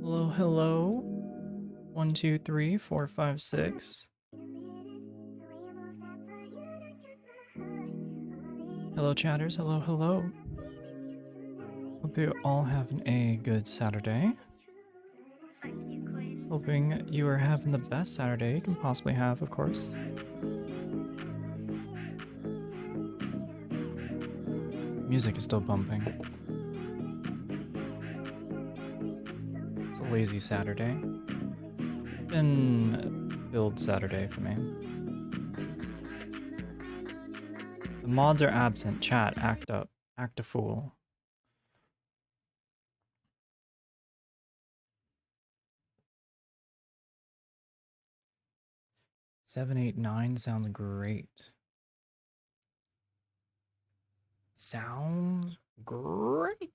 Hello, hello. 1, 2, 3, 4, 5, 6. Hello, chatters. Hello, hello. Hope you all having a good Saturday. Hoping you are having the best Saturday you can possibly have, of course. Music is still bumping. It's a lazy Saturday. It's been build Saturday for me. The mods are absent. Chat, act up. Act a fool. Seven, 8, 9 sounds great. Sounds great.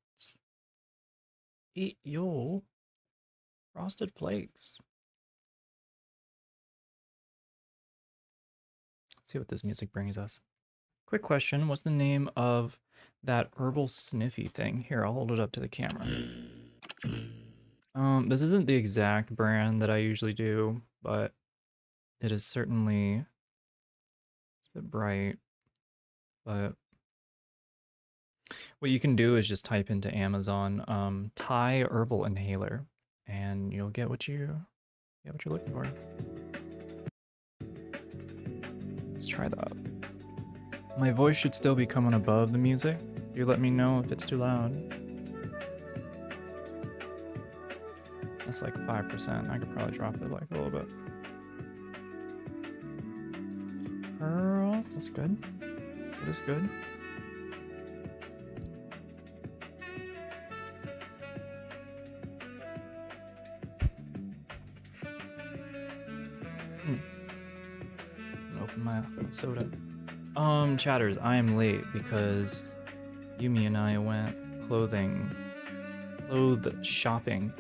Eat your frosted flakes. Let's see what this music brings us. Quick question, what's the name of that herbal sniffy thing? Here, I'll hold it up to the camera. This isn't the exact brand that I usually do, but it is certainly a bit bright. But what you can do is just type into Amazon Thai herbal inhaler, and you'll get what you're looking for. Let's try that. My voice should still be coming above the music. You let me know if it's too loud. That's like 5%. I could probably drop it like a little bit. Pearl, that's good. That is good. Open my soda. Chatters, I am late because Yumi and I went clothes shopping.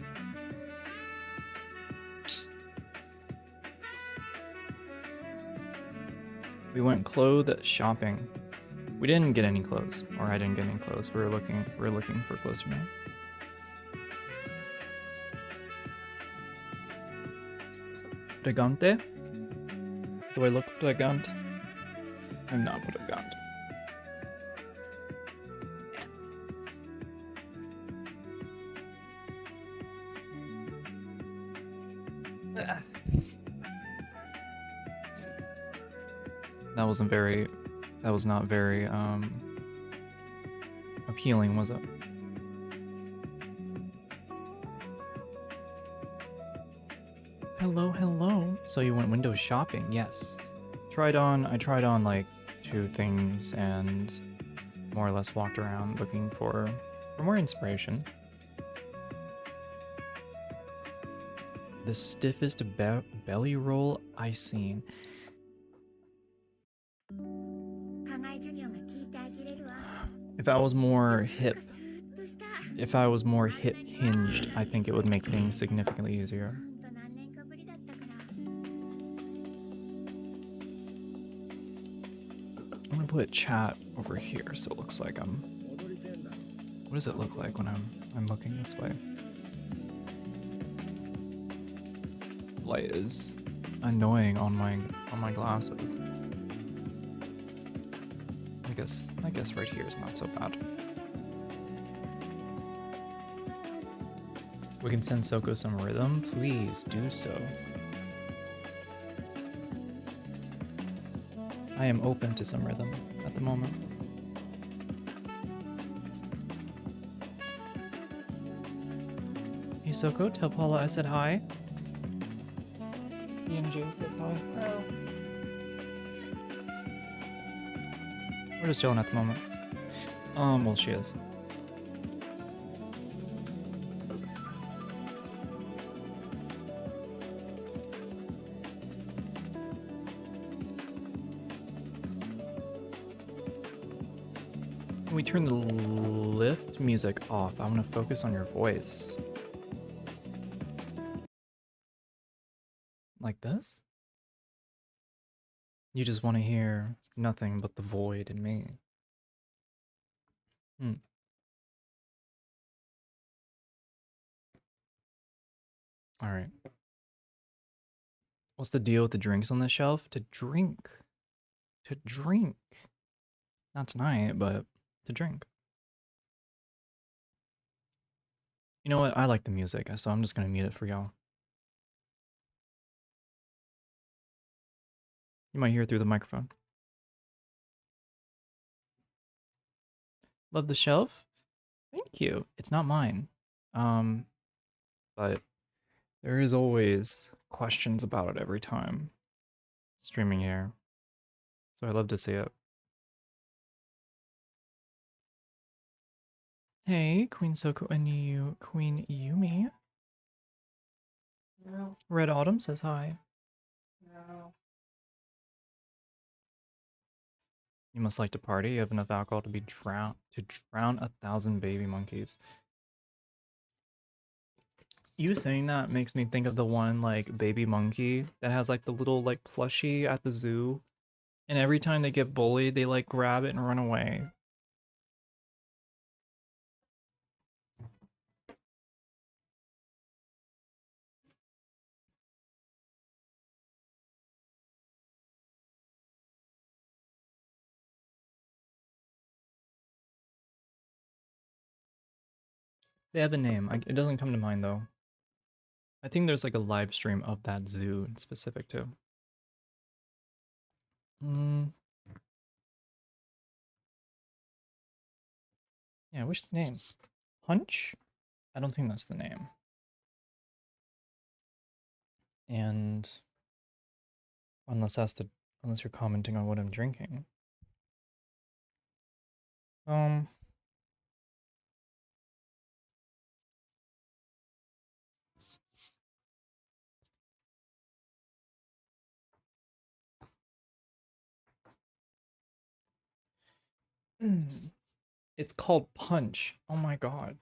We went clothes shopping. We didn't get any clothes, or I didn't get any clothes. We were looking for clothes tonight. Elegante? Do I look elegant? I'm not elegant. That was not very appealing, was it? Hello, hello. So you went window shopping? Yes. I tried on like 2 things and more or less walked around looking for more inspiration. The stiffest belly roll I seen. If I was more hip hinged, I think it would make things significantly easier. I'm gonna put chat over here so it looks like what does it look like when I'm looking this way? Light is annoying on my glasses. I guess right here is not so bad. We can send Soko some rhythm, please do so. I am open to some rhythm at the moment. Hey Soko, tell Paula I said hi. EMJ says hi. Hello. We're just chilling at the moment. Well, she is. Can we turn the lift music off? I want to focus on your voice. Like this? You just want to hear nothing but the void in me. All right. What's the deal with the drinks on the shelf? To drink. To drink. Not tonight, but to drink. You know what? I like the music, so I'm just gonna mute it for y'all. You might hear it through the microphone. Love the shelf? Thank you. It's not mine. But there is always questions about it every time streaming here. So I love to see it. Hey, Queen Soko and you, Queen Yumi. No. Red Autumn says hi. No. You must like to party. You have enough alcohol to drown 1,000 baby monkeys. You saying that makes me think of the one like baby monkey that has like the little like plushie at the zoo, and every time they get bullied, they like grab it and run away. They have a name. It doesn't come to mind though. I think there's like a live stream of that zoo specific too. Yeah, what's the name? Punch? I don't think that's the name. And unless you're commenting on what I'm drinking. It's called Punch. Oh my god.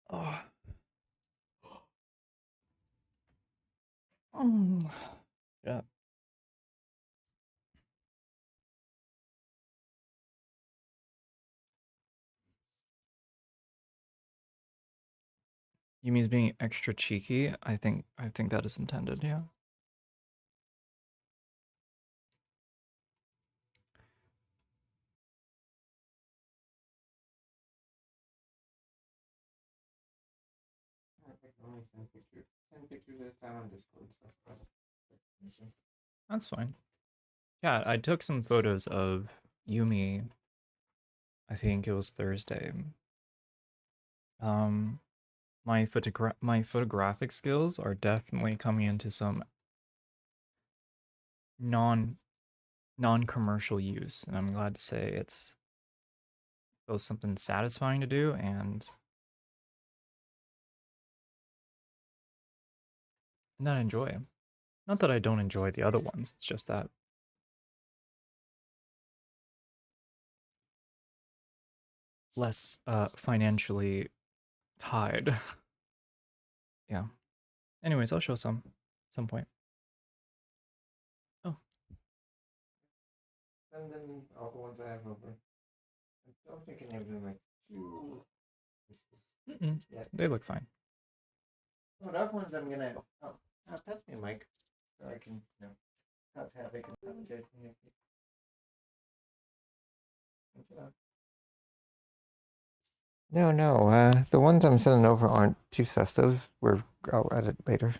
Oh. Yeah. You mean being extra cheeky? I think that is intended, yeah. That's fine. Yeah, I took some photos of Yumi. I think it was Thursday. My photographic skills are definitely coming into some non-commercial use, and I'm glad to say it's both something satisfying to do and that I enjoy. Not that I don't enjoy the other ones, it's just that less financially tied. Yeah. Anyways, I'll show some point. Oh. And then all the ones I have over. I don't think any of them like too. Yeah. They look fine. Oh, that ones I'm gonna. Oh, pass me a mic, so I can. You know, that's how they can commentate. No. The ones I'm sending over aren't too sus. Those I'll edit later.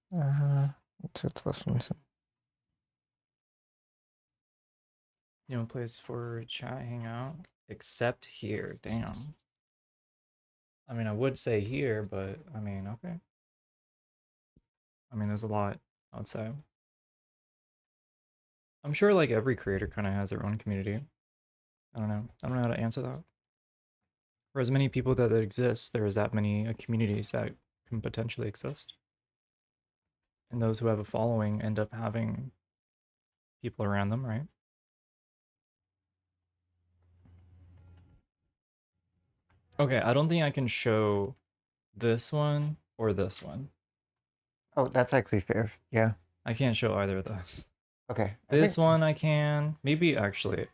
What's this one? No place for chat, hang out, except here. Damn. I mean, I would say here, but I mean, okay. I mean, there's a lot, I would say. I'm sure like every creator kind of has their own community. I don't know. I don't know how to answer that. For as many people that exist, there is that many communities that can potentially exist. And those who have a following end up having people around them, right? Okay, I don't think I can show this one or this one. Oh, that's actually fair. Yeah. I can't show either of those. Okay. This one I can. Maybe actually.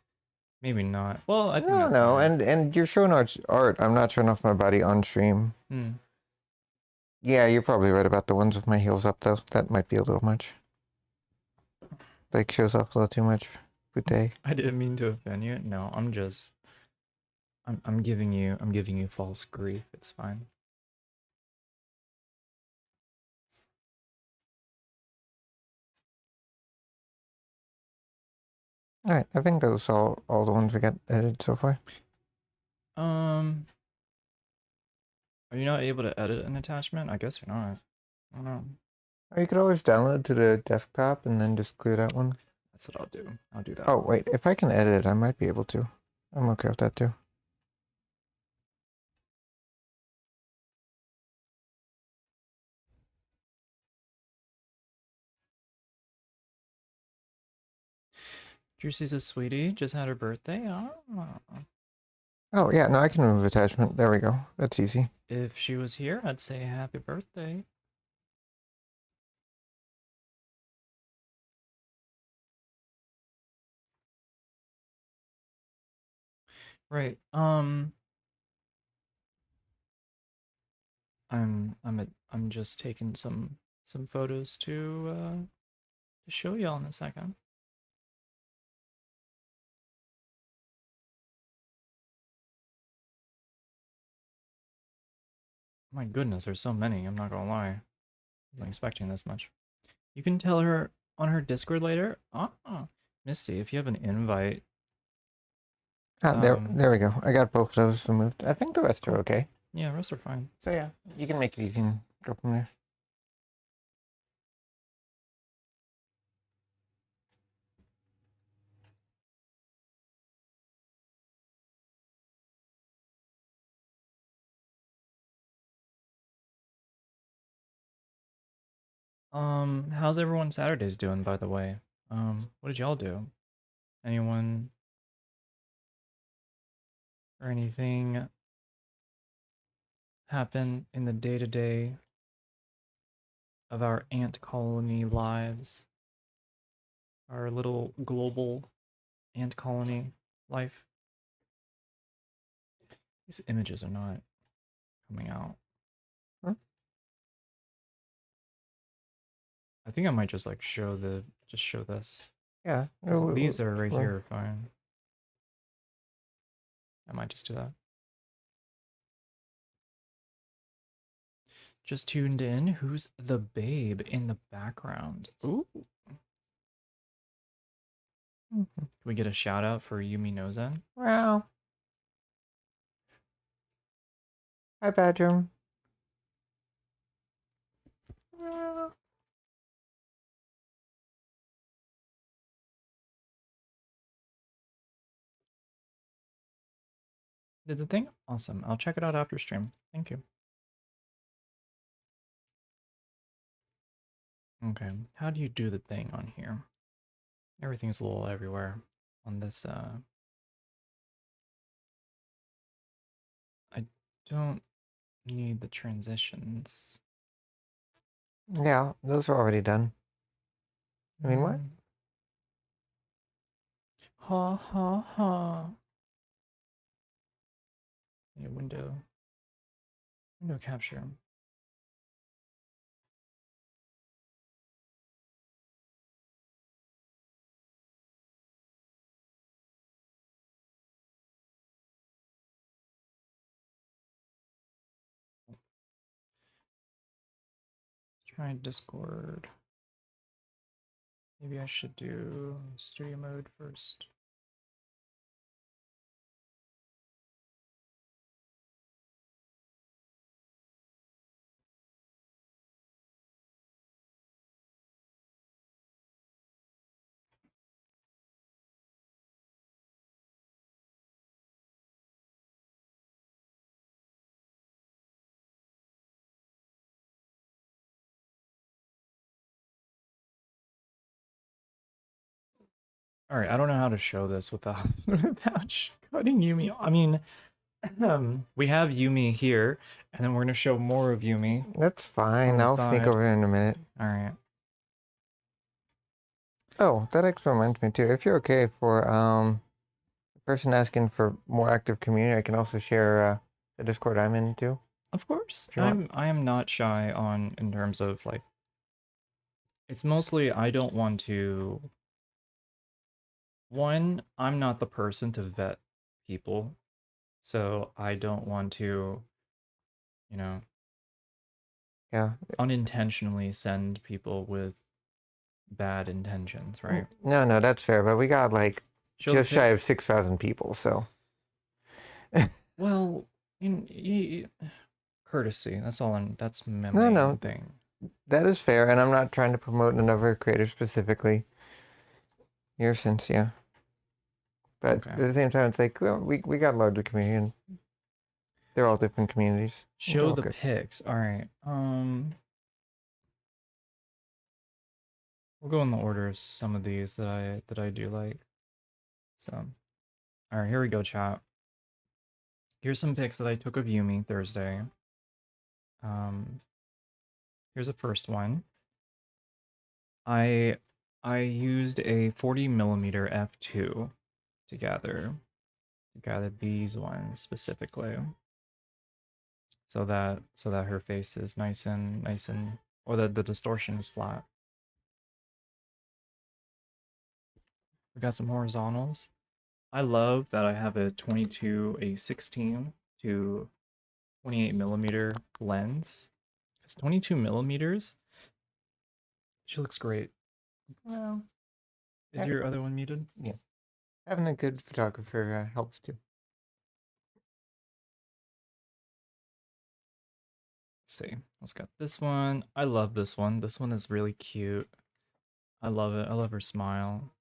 Maybe not. Well, I think No, that's no, fine. and you're showing art. I'm not showing off my body on stream. Hmm. Yeah, you're probably right about the ones with my heels up, though. That might be a little much. Like, shows off a little too much. Pute. I didn't mean to offend you. No, I'm giving you false grief. It's fine. Alright, I think those are all the ones we got edited so far. Um, are you not able to edit an attachment? I guess you're not. I don't know. Or you could always download to the desktop and then just clear that one. That's what I'll do. I'll do that. Oh, wait, if I can edit it, I might be able to. I'm okay with that too. Juicy's a sweetie. Just had her birthday. Oh, yeah, no, I can remove attachment. There we go. That's easy. If she was here, I'd say happy birthday. Right. I'm just taking some photos to show y'all in a second. My goodness, there's so many. I'm not gonna lie. I wasn't expecting this much. You can tell her on her Discord later. Misty, if you have an invite. Ah, there we go. I got both of those removed. I think the rest are okay. Yeah, rest are fine. So yeah, you can make it easy and go from there. How's everyone Saturdays doing, by the way? What did y'all do? Anyone or anything happen in the day-to-day of our ant colony lives? Our little global ant colony life? These images are not coming out. Huh? I think I might just like show this. Yeah. These are right here are fine. I might just do that. Just tuned in. Who's the babe in the background? Ooh. Can we get a shout out for Yumi Nozen? Well. Hi, Badger. Did the thing? Awesome. I'll check it out after stream. Thank you. Okay. How do you do the thing on here? Everything's a little everywhere on this. I don't need the transitions. Yeah, those are already done. I mean, what? Ha ha ha. Yeah, window capture. Try Discord. Maybe I should do studio mode first. All right, I don't know how to show this without cutting Yumi. I mean, we have Yumi here, and then we're gonna show more of Yumi. That's fine. I'll sneak over here in a minute. All right. Oh, that actually reminds me too. If you're okay for person asking for more active community, I can also share the Discord I'm in too, Of course, if you want. I am not shy on in terms of like it's mostly I don't want to one, I'm not the person to vet people, so I don't want to, you know, Yeah. unintentionally send people with bad intentions, right? No, no, that's fair. But we got like Show the just shy of pics. 6,000 people, so. Well, courtesy. That's all. That's my No, main no, thing. that is fair, and I'm not trying to promote another creator specifically. Your sense, yeah. But Okay. at the same time, it's like, well, we got a larger community, and they're all different communities. They're Show all the good. pics. All right. We'll go in the order of some of these that I do like. So, all right, here we go, chat. Here's some pics that I took of Yumi Thursday. Um, here's the first one. I I used a 40 millimeter f2 to gather these ones specifically, so that her face is nice and or that the distortion is flat. We got some horizontals. I love that I have a 22, a 16 to 28 millimeter lens. It's 22 millimeters. She looks great. Well, Is your other one muted? yeah, having a good photographer helps too. Let's see. Let's got this one. I love this one. This one is really cute. I love it. I love her smile.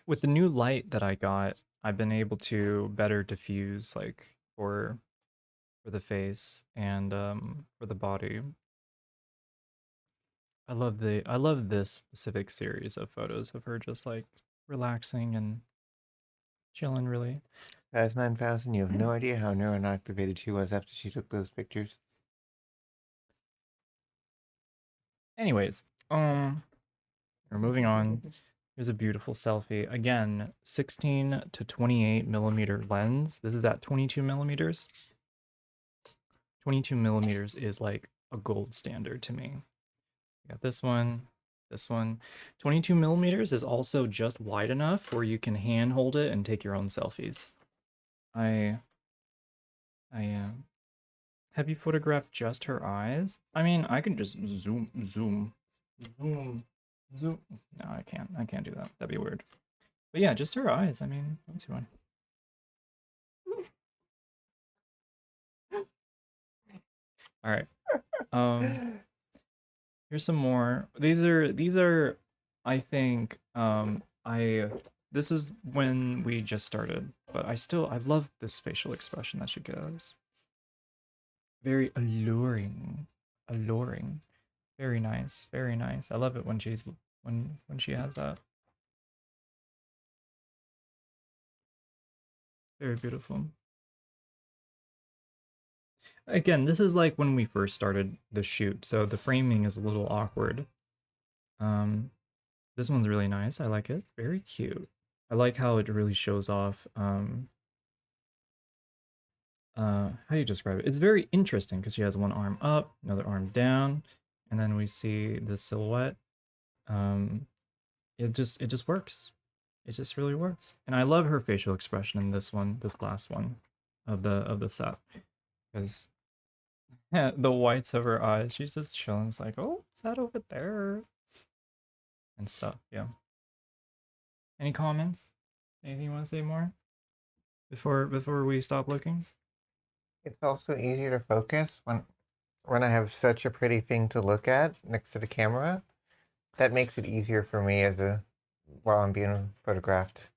With the new light that I got, I've been able to better diffuse like for the face and for the body. I love this specific series of photos of her just like relaxing and chilling really. Past 9,000, you have no idea how neuron activated she was after she took those pictures. Anyways, we're moving on. Here's a beautiful selfie. Again, 16 to 28 millimeter lens. This is at 22 millimeters. 22 millimeters is like a gold standard to me. We got this one, this one. 22 millimeters is also just wide enough where you can hand hold it and take your own selfies. I have you photographed just her eyes? I mean, I can just zoom. No, I can't. I can't do that. That'd be weird. But yeah, just her eyes. I mean, let's see one. All right. Here's some more. These are I think I this is when we just started, but I love this facial expression that she gives. Very alluring. Alluring. Very nice. Very nice. I love it when when she has that. Very beautiful. Again, this is like when we first started the shoot, so the framing is a little awkward. Um, this one's really nice. I like it. Very cute. I like how it really shows off. How do you describe it? It's very interesting because she has one arm up, another arm down, and then we see the silhouette. Um, it just works. It just really works. And I love her facial expression in this one, this last one of the set, because the whites of her eyes, she's just chilling. It's like, oh, is that over there? And stuff. Yeah. Any comments? Anything you want to say more before we stop looking? It's also easier to focus when I have such a pretty thing to look at next to the camera. That makes it easier for me while I'm being photographed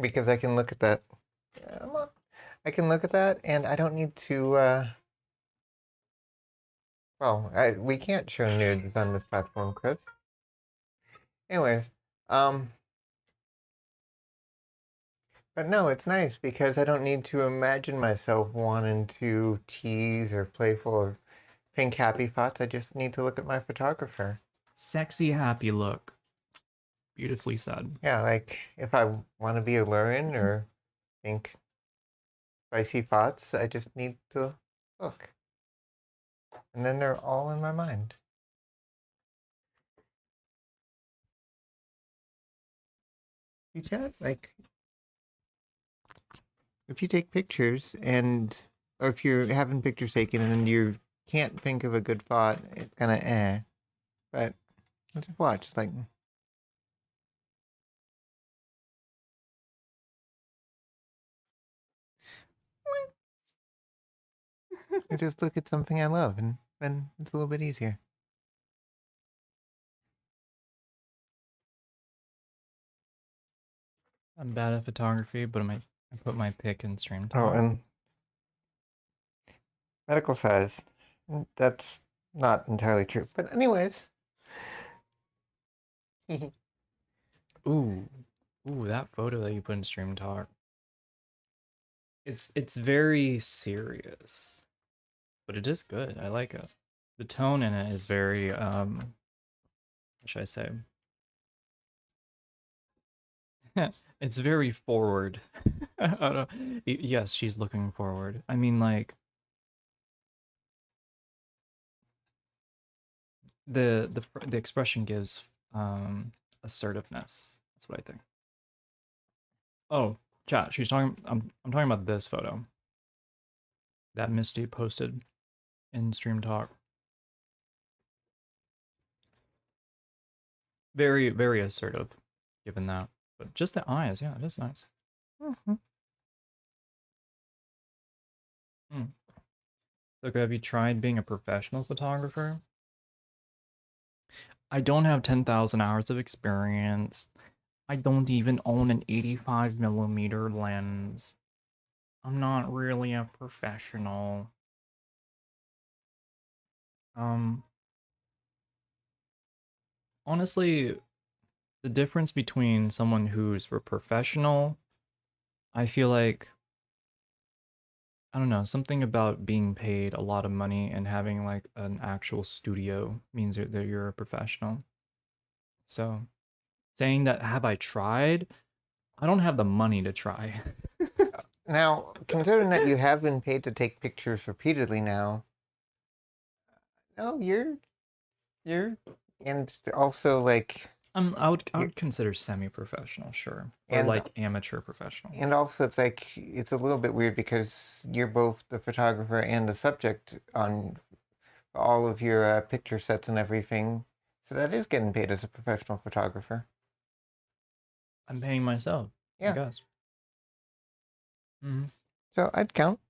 because I can look at that. I can look at that, and I don't need to. Well, we can't show nudes on this platform, Chris. Anyways, um, but no, it's nice because I don't need to imagine myself wanting to tease or playful or think happy thoughts. I just need to look at my photographer. Sexy happy look. Beautifully said. Yeah, like if I want to be alluring or think spicy thoughts, I just need to look. And then they're all in my mind. You chat? Like, if you take pictures and, or if you're having pictures taken and you can't think of a good thought, it's kind of eh. But just watch. It's like, I just look at something I love and then it's a little bit easier. I'm bad at photography, but I put my pic in stream Oh, talk. and medical says that's not entirely true. But anyways. Ooh, that photo that you put in stream talk. It's very serious, but it is good. I like it. The tone in it is very what should I say? It's very forward. I don't know. Yes, she's looking forward. I mean, like the expression gives assertiveness. That's what I think. Oh, chat. She's talking. I'm talking about this photo that Misty posted in stream talk. Very assertive, given that. But just the eyes, yeah, it is nice. Mm-hmm. Mm. Okay, have you tried being a professional photographer? I don't have 10,000 hours of experience. I don't even own an 85mm lens. I'm not really a professional. Um, Honestly, the difference between someone who's a professional, I feel like, I don't know, something about being paid a lot of money and having like an actual studio means that you're a professional. So, saying that, have I tried? I don't have the money to try. Now, considering that you have been paid to take pictures repeatedly now, no, you're, and also like, I would consider semi-professional, sure, or and like amateur professional. and also it's like it's a little bit weird because you're both the photographer and the subject on all of your picture sets and everything. So that is getting paid as a professional photographer. I'm paying myself, I Yeah. guess. Hmm. So I'd count.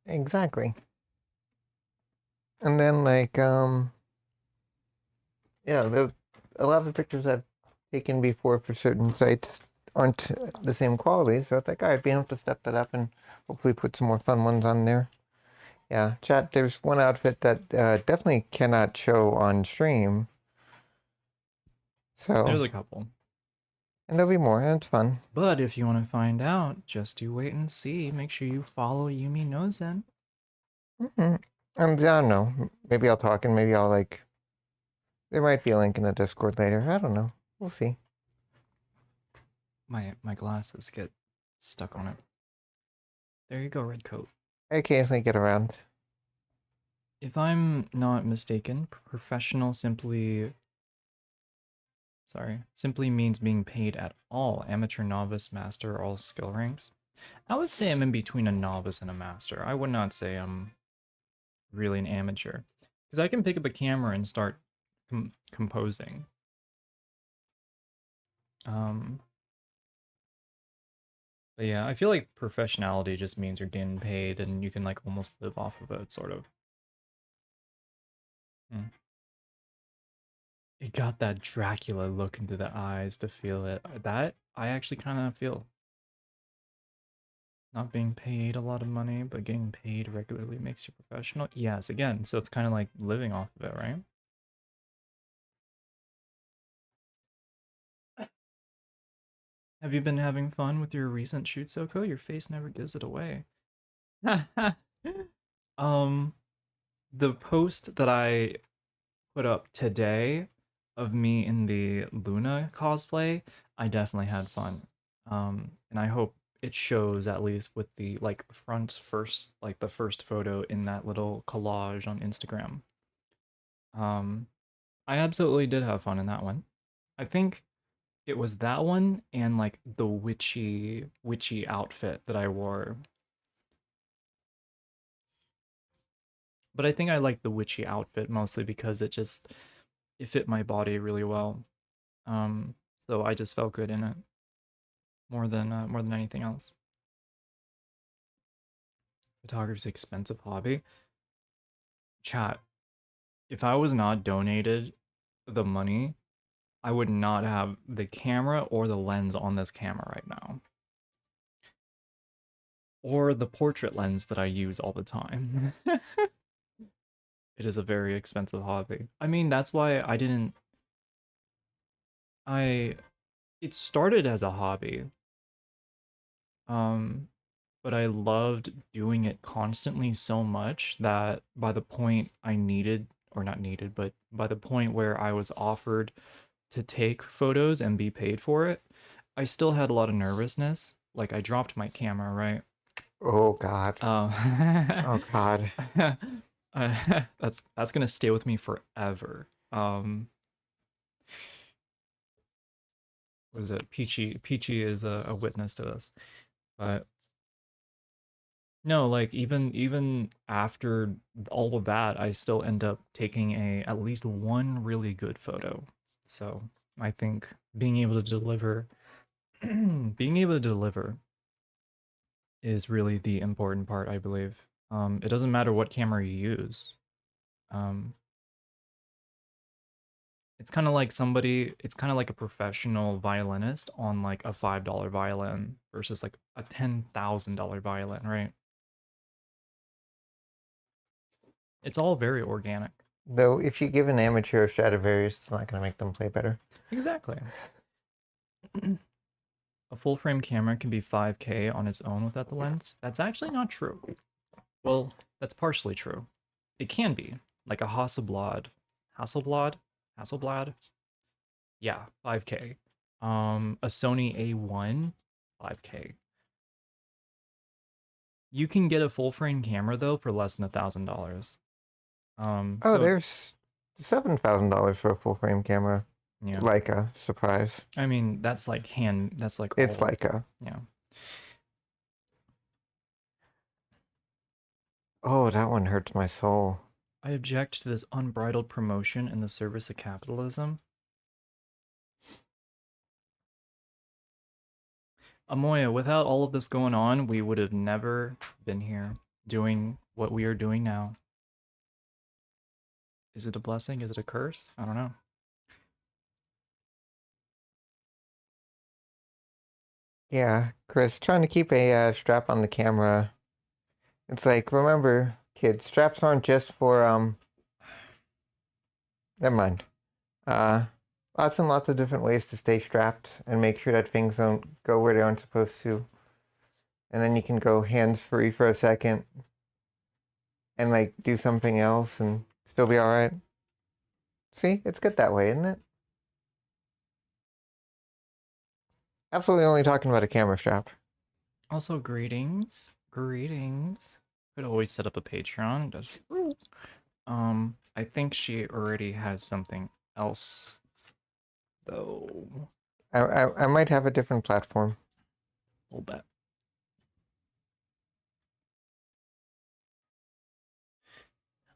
Exactly. And then like yeah, a lot of the pictures I've taken before for certain sites aren't the same quality, so it's like, all right, being able to step that up and hopefully put some more fun ones on there. Yeah, chat, there's one outfit that definitely cannot show on stream. So, There's a couple. and there'll be more, and it's fun. But if you want to find out, just you wait and see. Make sure you follow Yumi Nozen. And I don't know, maybe I'll talk and maybe I'll like, there might be a link in the Discord later. I don't know. We'll see. My glasses get stuck on it. There you go, red coat. I occasionally get around. If I'm not mistaken, professional simply means being paid at all. Amateur, novice, master, all skill ranks. I would say I'm in between a novice and a master. I would not say I'm really an amateur. Because I can pick up a camera and start composing. Um, but yeah, I feel like professionality just means you're getting paid and you can like almost live off of it, sort of. Hmm. It got that Dracula look into the eyes to feel it. That I actually kind of feel. Not being paid a lot of money, but getting paid regularly makes you professional. Yes, again, so it's kind of like living off of it, right? Have you been having fun with your recent shoot, Soko? Your face never gives it away. um, the post that I put up today of me in the Luna cosplay, I definitely had fun. And I hope it shows at least with the like front first, like the first photo in that little collage on Instagram. Um, I absolutely did have fun in that one. I think it was that one and like the witchy outfit that I wore. But I think I liked the witchy outfit mostly because it fit my body really well. Um, so I just felt good in it more than anything else. Photography's expensive hobby. Chat. If I was not donated the money, I would not have the camera or the lens on this camera right now. Or the portrait lens that I use all the time. It is a very expensive hobby. I mean, that's why I didn't I it started as a hobby. Um but I loved doing it constantly so much that by the point I needed or not needed, but by the point where I was offered to take photos and be paid for it, I still had a lot of nervousness. Like I dropped my camera, right? Oh God. Uh, Oh God. that's gonna stay with me forever. What is it? Peachy is a witness to this. But no, like even after all of that, I still end up taking a at least one really good photo. So I think being able to deliver being able to deliver is really the important part, I believe. It doesn't matter what camera you use. Um, it's kind of like a professional violinist on like a $5 violin versus like a $10,000 violin, right? It's all very organic. Though, if you give an amateur a Stradivarius, it's not going to make them play better. Exactly. A full frame camera can be 5K on its own without the lens. That's actually not true. Well, that's partially true. It can be, like a Hasselblad. Hasselblad? Hasselblad? Yeah, 5K. A Sony A1, 5K. You can get a full frame camera though for less than $1,000. Oh, So there's $7,000 for a full frame camera. yeah. Leica, surprise. I mean, that's like that's like It's all, Leica. yeah. Oh, that one hurts my soul. I object to this unbridled promotion in the service of capitalism. Amoya, without all of this going on, we would have never been here doing what we are doing now. Is it a blessing? Is it a curse? I don't know. Yeah, Chris, trying to keep a strap on the camera. It's like, remember, kids, straps aren't just for, never mind. Uh, Lots and lots of different ways to stay strapped and make sure that things don't go where they aren't supposed to. And then you can go hands-free for a second and like do something else and still be all right. See, it's good that way, isn't it? Absolutely only talking about a camera strap. Also, greetings. Greetings. Could always set up a Patreon. That's true. I think she already has something else, though. I might have a different platform. We'll bet.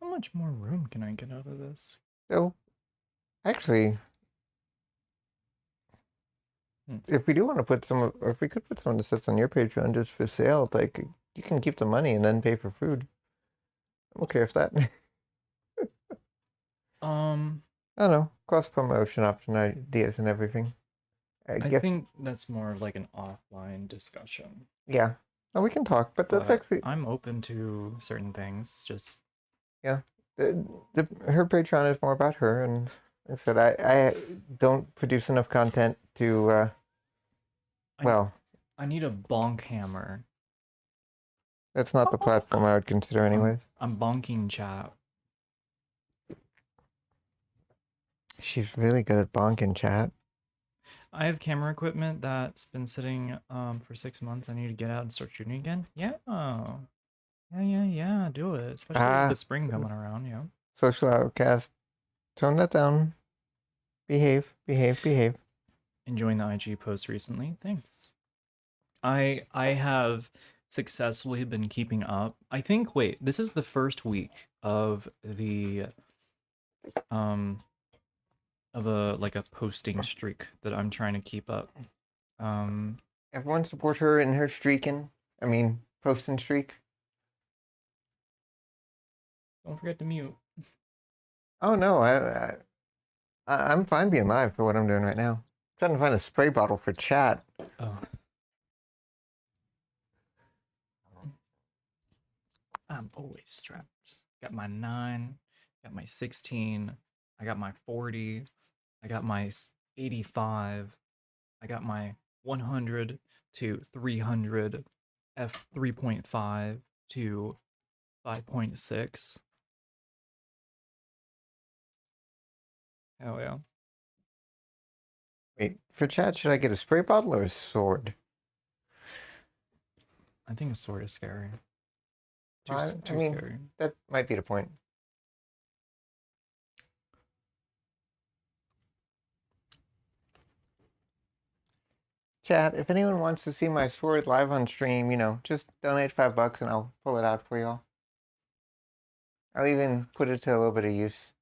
How much more room can I get out of this? So, actually, if we do want to put some, or if we could put some of the sets on your Patreon just for sale, like you can keep the money and then pay for food. I'm okay with that. Um, I don't know, cross promotion option ideas and everything. I I guess, think that's more of like an offline discussion, yeah. No, we can talk, but that's but actually, I'm open to certain things. Just yeah. Her Patreon is more about her, and like I said, I don't produce enough content to, I well, I need a bonk hammer. that's not the platform I would consider anyways. I'm bonking chat. She's really good at bonking, chat. I have camera equipment that's been sitting for 6 months. I need to get out and start shooting again. Yeah. Yeah. Do it. Especially with the Ah, spring coming around, yeah. social outcast. Tone that down. Behave, behave, behave. Enjoying the IG post recently. Thanks. I have successfully been keeping up. I think this is the first week of the um of a posting streak that I'm trying to keep up. Um Everyone support her in her streaking. I mean, posting streak. don't forget to mute. Oh no, I'm fine being live for what I'm doing right now. I'm trying to find a spray bottle for chat. Oh. I'm always strapped. Got my 9, got my 16, I got my 40, I got my 85, I got my 100 to 300, f 3.5 to 5.6. Hell yeah. Wait, for chat, should I get a spray bottle or a sword? I think a sword is scary. I Too mean, scary. that might be the point. Chat, if anyone wants to see my sword live on stream, just donate $5 and I'll pull it out for y'all. I'll even put it to a little bit of use.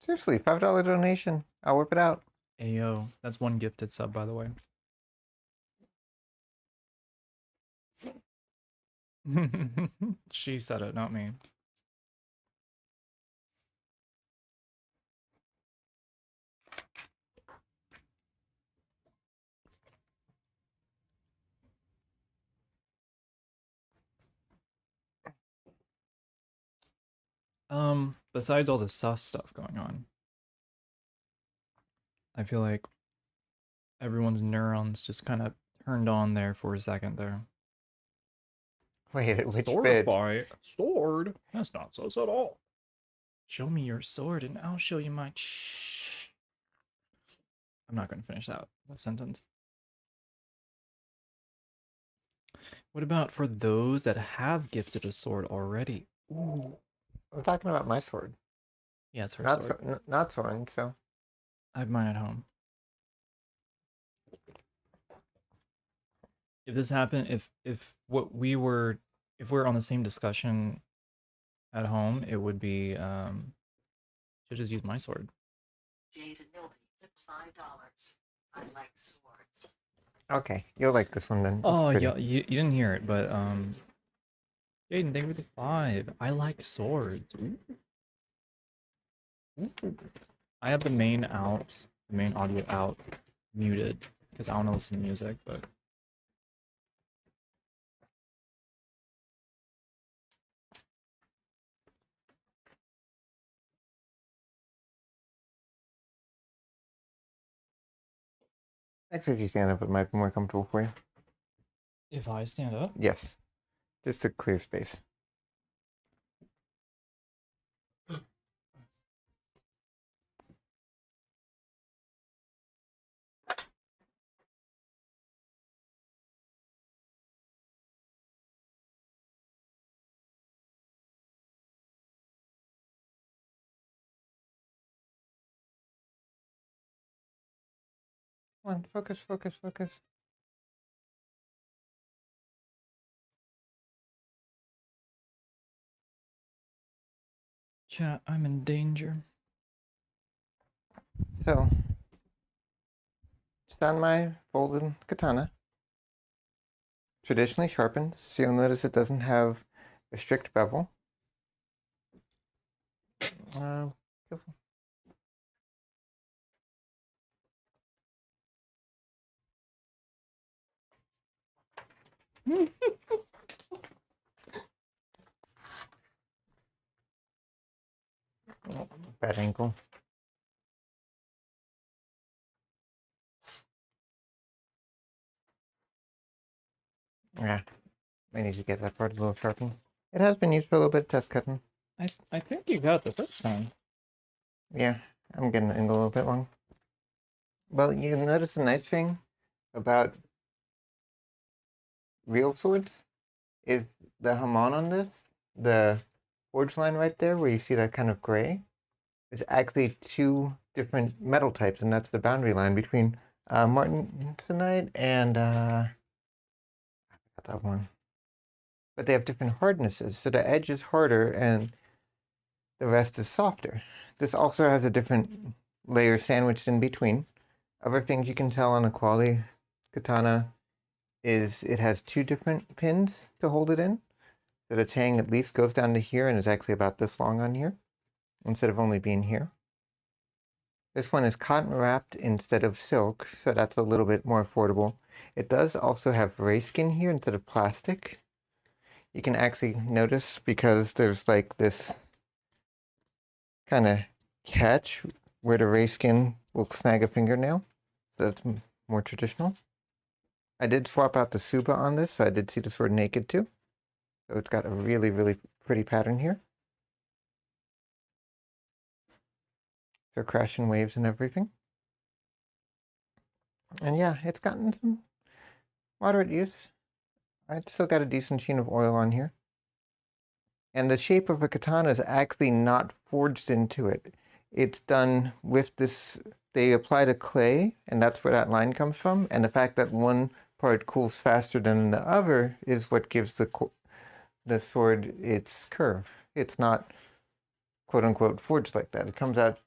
Seriously, $5 donation. I'll whip it out. Ayo, that's one gifted sub, by the way. She said it, not me. Besides all the sus stuff going on, I feel like everyone's neurons just kind of turned on there for a second there. Wait, which Sword bit? fight? Sword? That's not sus at all. Show me your sword and I'll show you my I'm not going to finish that sentence. What about for those that have gifted a sword already? Ooh. I'm talking about my sword. Yeah, it's her Not sword. not Soren, so. I have mine at home. If this happened, if what we were, if we're on the same discussion at home, it would be should just use my sword. Jade and Milby took $5. I like swords. Okay, you'll like this one then. Oh It's pretty. yeah, you didn't hear it, but Jaden, thank you for the 5. I like swords. Ooh. Ooh. I have the main audio out, muted because I want to listen to music, but. Actually, if you stand up, it might be more comfortable for you. If I stand up? Yes, just to clear space. Come on, focus, focus, focus. Chat, I'm in danger. So, just on my folded katana, traditionally sharpened, so you'll notice it doesn't have a strict bevel. Careful. Oh, bad ankle. Yeah, I need to get that part a little sharpened. It has been used for a little bit of test cutting. I think you got it the first time. Yeah, I'm getting the angle a little bit wrong. Well, you notice a nice thing about real swords is the Hamon on this, the forge line right there where you see that kind of gray, is actually two different metal types, and that's the boundary line between martensionite and I forgot that one. But they have different hardnesses, so the edge is harder and the rest is softer. This also has a different layer sandwiched in between. Other things you can tell on a quality katana is it has two different pins to hold it in. So the tang at least goes down to here and is actually about this long on here, instead of only being here. This one is cotton wrapped instead of silk, so that's a little bit more affordable. It does also have rayskin here instead of plastic. You can actually notice because there's like this kind of catch where the rayskin will snag a fingernail. So that's more traditional. I did swap out the Suba on this, so I did see the sword naked too. So it's got a really, really pretty pattern here. So crashing waves and everything. And yeah, it's gotten some moderate use. I still got a decent sheen of oil on here. And the shape of a katana is actually not forged into it. It's done with this, they applied a clay, and that's where that line comes from. And the fact that one part cools faster than the other is what gives the sword its curve. It's not quote unquote forged like that. It comes out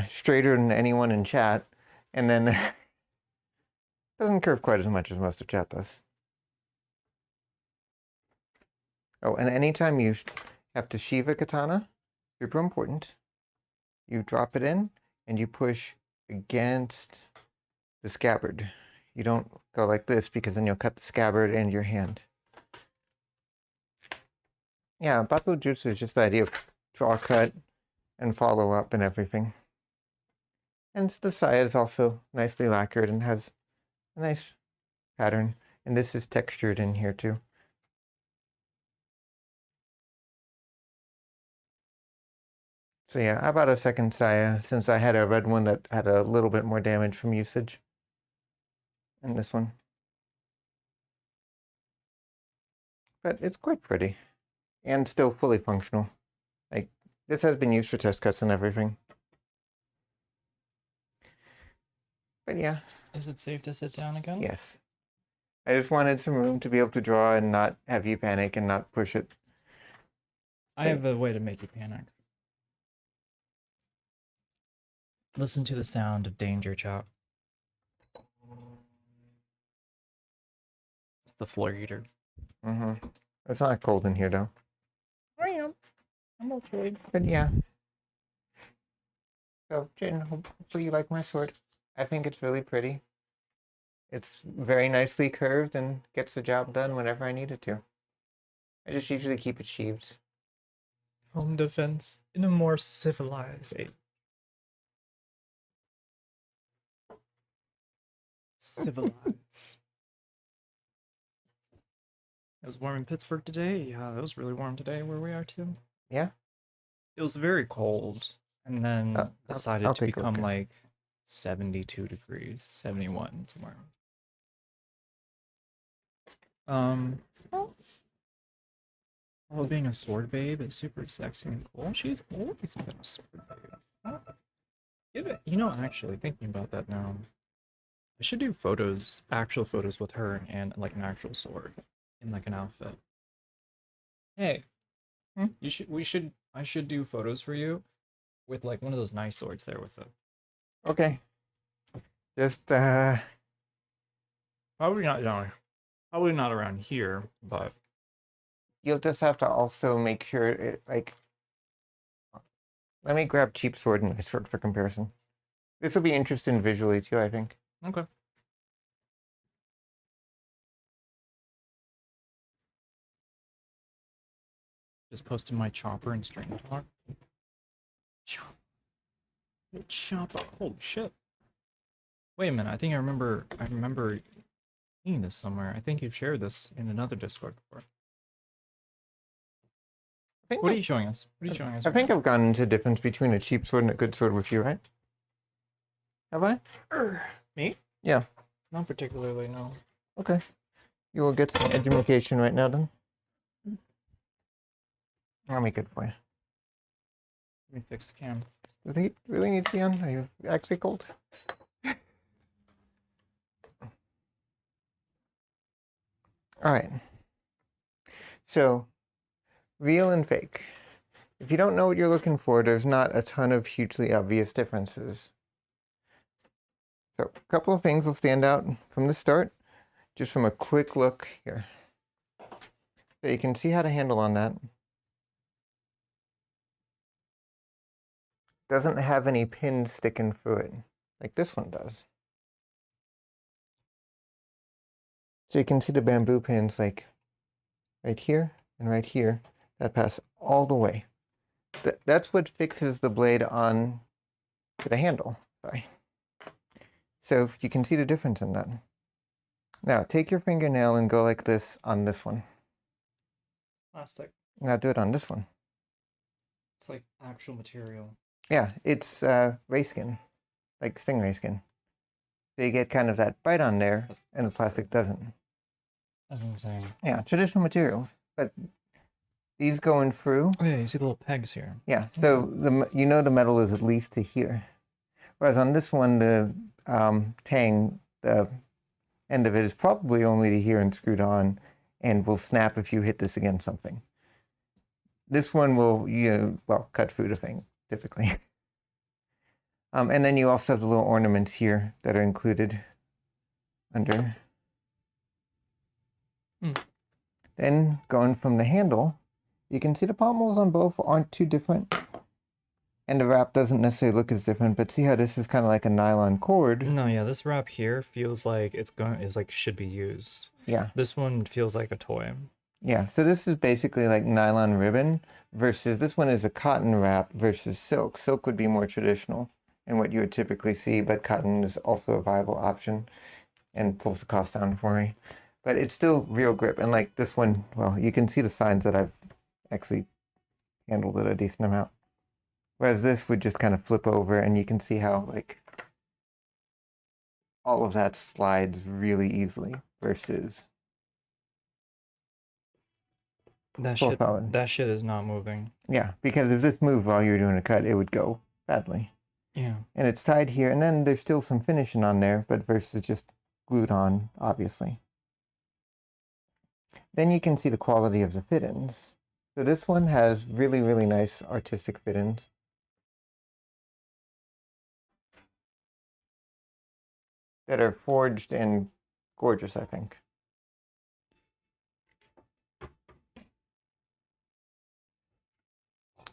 straighter than anyone in chat, and then doesn't curve quite as much as most of chat does. Oh, and anytime you have to sheath a katana, super important, you drop it in and you push against the scabbard. You don't go like this because then you'll cut the scabbard and your hand. Yeah, Bato Jutsu is just the idea of draw cut and follow up and everything. And the saya is also nicely lacquered and has a nice pattern. And this is textured in here too. So yeah, I bought a second saya since I had a red one that had a little bit more damage from usage. And this one. But it's quite pretty. And still fully functional. Like, this has been used for test cuts and everything. But yeah. Is it safe to sit down again? Yes. I just wanted some room to be able to draw and not have you panic and not push it. I have a way to make you panic. Listen to the sound of danger, chop. It's the floor heater. Mm-hmm. It's not cold in here though. I am. I'm okay. But yeah. So, Jen, hopefully you like my sword. I think it's really pretty. It's very nicely curved and gets the job done whenever I need it to. I just usually keep it sheathed. Home defense in a more civilized age. Civilized. It was warm in Pittsburgh today. Yeah, it was really warm today where we are too. Yeah? It was very cold and then decided I'll to take a look. become like 72 degrees, 71 tomorrow. Well, being a sword babe is super sexy and cool. She's always been a sword babe. Oh, give it, actually thinking about that now, I should do photos, actual photos with her and like an actual sword in like an outfit. Hey, I should do photos for you with like one of those nice swords there with it. Okay. Just, Probably not around here, but you'll just have to also make sure it, like, let me grab cheap sword and my sword for comparison. This will be interesting visually too, I think. okay. Just posted my chopper and string talk. Chopper. Holy shit. Wait a minute. I think I remember Seeing this somewhere. I think you've shared this in another Discord before. What are you showing us? What are you showing us? I right think now? I've gone into the difference between a cheap sword and a good sword with you, right? Have I? Me? Yeah. Not particularly, no. Okay. You will get some education right now then. I'll make it for you. Let me fix the cam. Does he really need to be on? Are you actually cold? All right. So, real and fake. If you don't know what you're looking for, there's not a ton of hugely obvious differences. So, a couple of things will stand out from the start, just from a quick look here. So you can see how to handle on that. Doesn't have any pins sticking through it, like this one does. So you can see the bamboo pins like right here and right here that pass all the way. That's what fixes the blade on to the handle. Sorry. So you can see the difference in that. Now take your fingernail and go like this on this one. Plastic. Now do it on this one. It's like actual material. Yeah, it's ray skin, like stingray skin. So you get kind of that bite on there, and the plastic doesn't. That's insane. Yeah, traditional materials, but these going through. Oh yeah, you see the little pegs here. Yeah, so the metal is at least to here, whereas on this one the tang, the end of it is probably only to here and screwed on, and will snap if you hit this against something. This one will cut through the thing typically. And then you also have the little ornaments here that are included under. Then going from the handle, you can see the pommels on both aren't too different. And the wrap doesn't necessarily look as different, but see how this is kind of like a nylon cord? No, yeah, this wrap here feels like should be used. Yeah. This one feels like a toy. Yeah, so this is basically like nylon ribbon versus this one is a cotton wrap versus silk. Silk would be more traditional and what you would typically see, but cotton is also a viable option and pulls the cost down for me. But it's still real grip. And like this one, well, you can see the signs that I've actually handled it a decent amount. Whereas this would just kind of flip over and you can see how like all of that slides really easily versus That full shit solid. that shit is not moving. Yeah, because if this moved while you were doing a cut, it would go badly. Yeah. And it's tied here, and then there's still some finishing on there, but versus just glued on, obviously. Then you can see the quality of the fit-ins. So this one has really, really nice artistic fit-ins. That are forged and gorgeous, I think.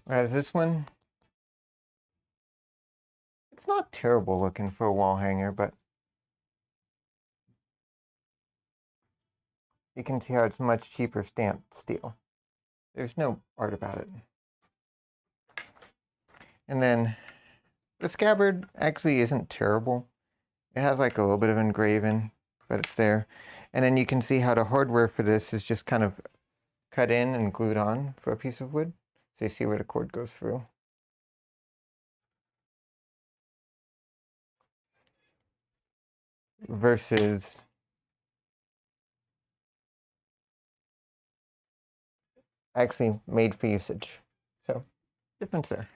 Whereas this one, it's not terrible looking for a wall hanger, but you can see how it's much cheaper stamped steel. There's no art about it. And then the scabbard actually isn't terrible. It has like a little bit of engraving, but it's there. And then you can see how the hardware for this is just kind of cut in and glued on for a piece of wood. So you see where the cord goes through. Versus actually made for usage. So difference there.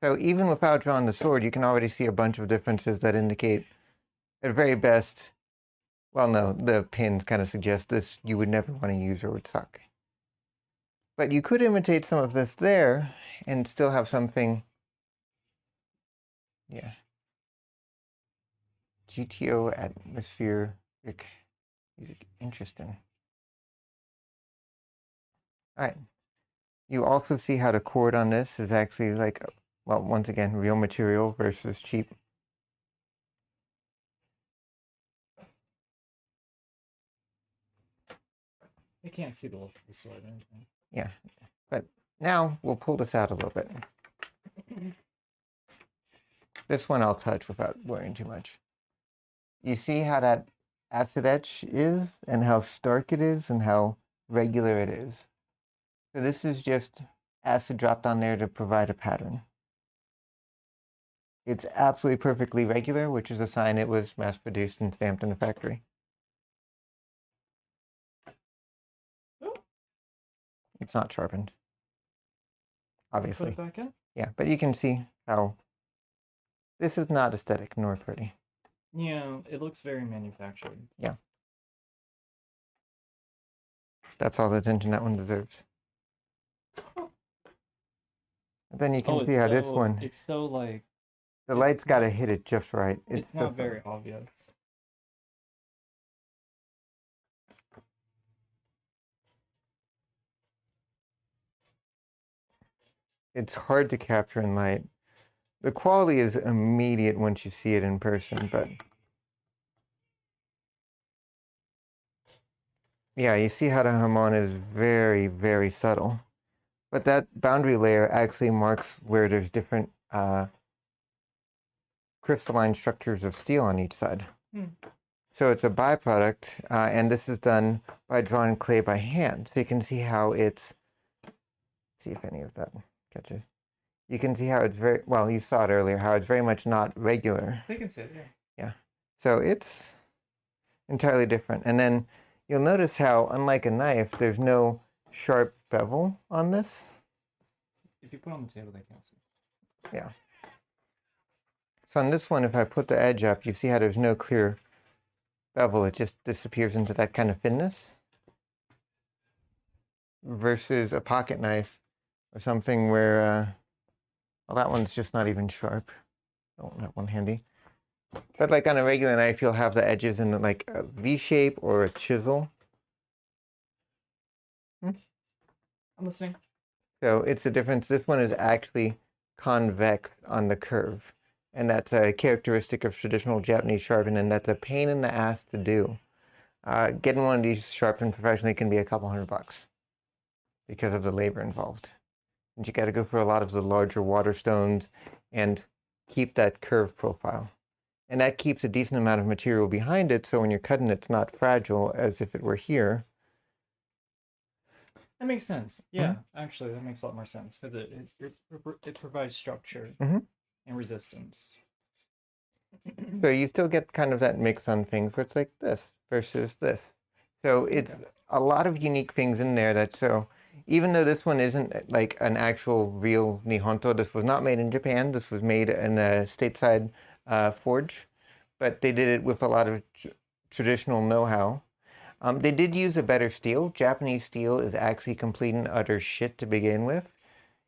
So even without drawing the sword, you can already see a bunch of differences that indicate at very best, well no, the pins kind of suggest this you would never want to use or would suck. But you could imitate some of this there and still have something, yeah. GTO atmospheric music, interesting. All right. You also see how the cord on this is actually like, well, once again, real material versus cheap. You can't see the sword or anything. Yeah, but now we'll pull this out a little bit. This one I'll touch without worrying too much. You see how that acid etch is and how stark it is and how regular it is. So this is just acid dropped on there to provide a pattern. It's absolutely perfectly regular, which is a sign it was mass produced and stamped in a factory. It's not sharpened, Put obviously. it back in? Yeah, but you can see how this is not aesthetic nor pretty. Yeah, it looks very manufactured. Yeah. That's all the attention that one deserves. And then you can see how this one, It's so like the it's light's got to not- hit it just right. it's so not very obvious. It's hard to capture in light. The quality is immediate once you see it in person, but yeah, you see how the Hamon is very, very subtle. But that boundary layer actually marks where there's different crystalline structures of steel on each side. So it's a byproduct, and this is done by drawing clay by hand. So you can see how it's, see if any of that catches. You can see how it's very, well, you saw it earlier, how it's very much not regular. They can see it, yeah. Yeah. So it's entirely different. And then you'll notice how, unlike a knife, there's no sharp bevel on this. If you put it on the table, they can't see. Yeah. So on this one, if I put the edge up, you see how there's no clear bevel. It just disappears into that kind of thinness. Versus a pocket knife or something where, well, that one's just not even sharp. I don't have one handy. But like on a regular knife, you'll have the edges in like a V shape or a chisel. I'm listening. So it's a difference. This one is actually convex on the curve. And that's a characteristic of traditional Japanese sharpening, and that's a pain in the ass to do. Getting one of these sharpened professionally can be a couple $100 because of the labor involved. And you got to go for a lot of the larger water stones and keep that curve profile. And that keeps a decent amount of material behind it, so when you're cutting, it's not fragile as if it were here. That makes sense. Yeah, actually, that makes a lot more sense because it provides structure and resistance. So you still get kind of that mix on things where it's like this versus this. So it's a lot of unique things in there that, so even though this one isn't like an actual real Nihonto, this was not made in Japan. This was made in a stateside forge, but they did it with a lot of traditional know-how. They did use a better steel. Japanese steel is actually complete and utter shit to begin with.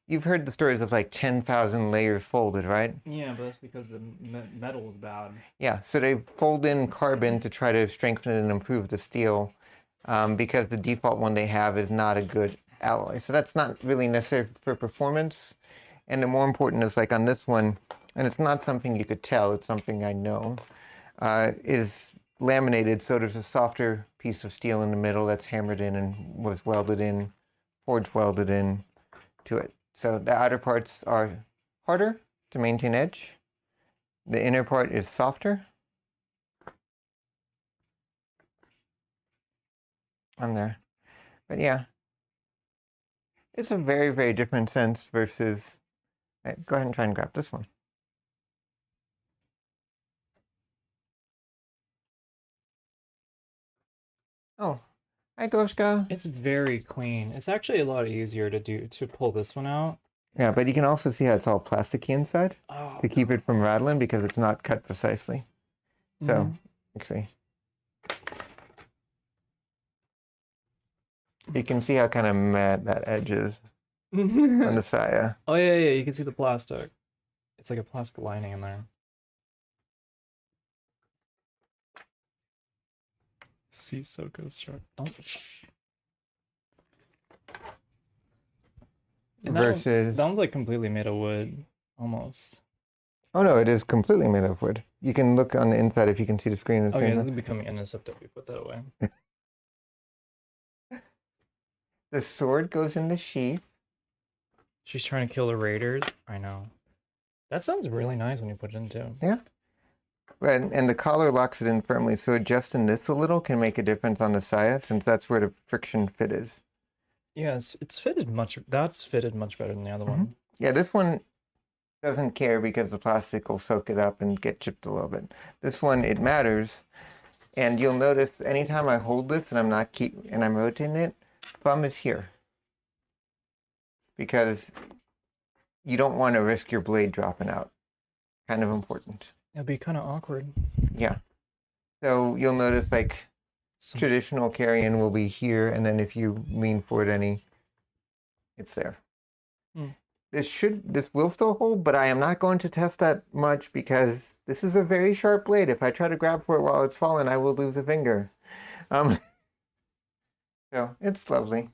You've heard the stories of like 10,000 layers folded, right? Yeah, but that's because the metal is bad. Yeah, so they fold in carbon to try to strengthen and improve the steel because the default one they have is not a good alloy. So that's not really necessary for performance. And the more important is like on this one, and it's not something you could tell, it's something I know, is laminated, so there's a softer piece of steel in the middle that's hammered in and was welded in, forge welded in to it. So the outer parts are harder to maintain edge. The inner part is softer on there. But yeah, it's a very, very different sense versus, right, go ahead and try and grab this one. Oh, hi Goshka. It's very clean. It's actually a lot easier to pull this one out. Yeah, but you can also see how it's all plasticky inside Oh, to keep it from rattling because it's not cut precisely. So, actually, you can see how kind of matte that edge is on the saya. Oh yeah, you can see the plastic. It's like a plastic lining in there. See SoCosion. Don't. Shh. And Versus, that one's like completely made of wood, almost. oh no, it is completely made of wood. You can look on the inside if you can see the screen. Okay, this is becoming unacceptable. Put that away. The sword goes in the sheath. She's trying to kill the raiders. I know. That sounds really nice when you put it in too. Yeah. And the collar locks it in firmly, so adjusting this a little can make a difference on the saya, since that's where the friction fit is. Yes, it's fitted much. That's fitted much better than the other one. Yeah, this one doesn't care because the plastic will soak it up and get chipped a little bit. This one, it matters. And you'll notice anytime I hold this and I'm rotating it, thumb is here. Because you don't want to risk your blade dropping out. Kind of important. It'd be kind of awkward. Yeah. So you'll notice like traditional carry-in will be here, and then if you lean forward any, it's there. This will still hold, but I am not going to test that much because this is a very sharp blade. If I try to grab for it while it's falling, I will lose a finger. So it's lovely.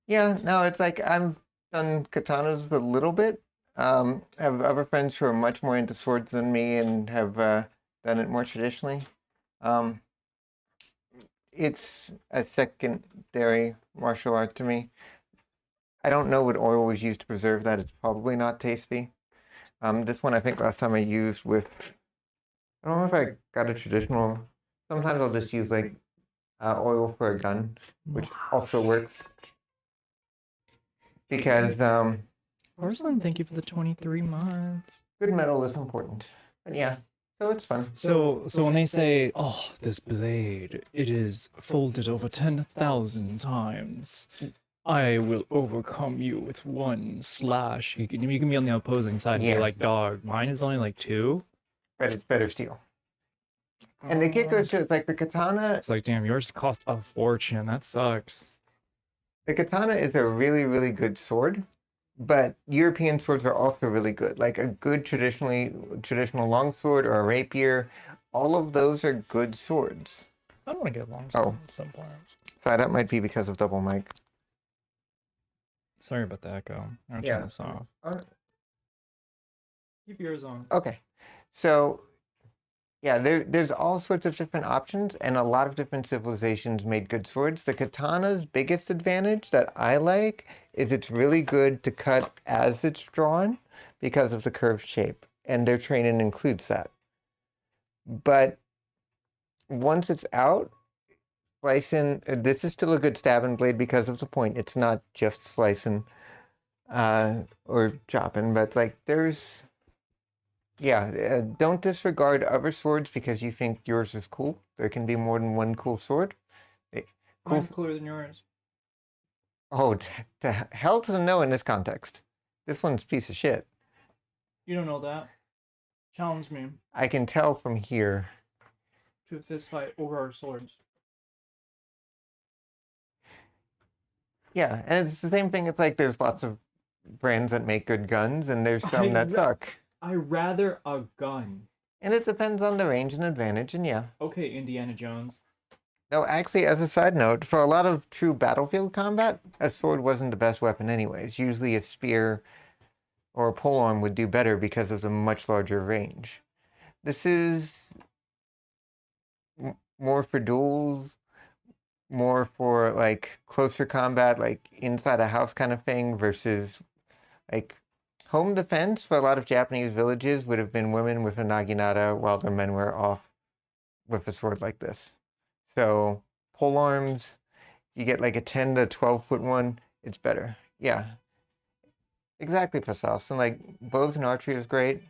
Yeah, no, it's like I've done katanas a little bit. I have other friends who are much more into swords than me and have done it more traditionally. It's a secondary martial art to me. I don't know what oil was used to preserve that. It's probably not tasty. This one I think last time I used with, I don't know if I got a traditional, sometimes I'll just use like oil for a gun, which also works. Because Porcelain, thank you for the 23 months. good metal is important. But yeah, so it's fun. So when they say, "Oh, this blade, it is folded over 10,000 times. I will overcome you with one slash." You can be on the opposing side and Yeah. be like, "Dog, mine is only like 2." But it's better steel. And the kicker is just like the katana. It's like, damn, yours cost a fortune. That sucks. The katana is a really, really good sword, but European swords are also really good. Like a good traditional longsword or a rapier, all of those are good swords. I don't want to get long Oh. at some point. So that might be because of double mic. Sorry about the echo. I'll Yeah. turn this off. Keep yours on. Okay. So yeah, there's all sorts of different options, and a lot of different civilizations made good swords. The katana's biggest advantage that I like is it's really good to cut as it's drawn because of the curved shape, and their training includes that. But once it's out, slicing, this is still a good stabbing blade because of the point. It's not just slicing or chopping, but like there's, yeah, don't disregard other swords because you think yours is cool. There can be more than one cool sword. Cool. Mine's cooler than yours. Oh, to hell to the no in this context. This one's a piece of shit. You don't know that. Challenge me I can tell from here. to a fist fight over our swords. Yeah, and it's the same thing. It's like there's lots of brands that make good guns, and there's some that suck. I rather a gun. And it depends on the range and advantage, and yeah. Okay, Indiana Jones. No, actually, as a side note, for a lot of true battlefield combat, a sword wasn't the best weapon anyways. Usually a spear or a polearm would do better because of the much larger range. This is more for duels, more for like closer combat, like inside a house kind of thing, versus like home defense for a lot of Japanese villages would have been women with a naginata while their men were off with a sword like this. So pole arms, you get like a 10 to 12-foot one, it's better. Yeah. Exactly, Pascal. And like bows and archery is great.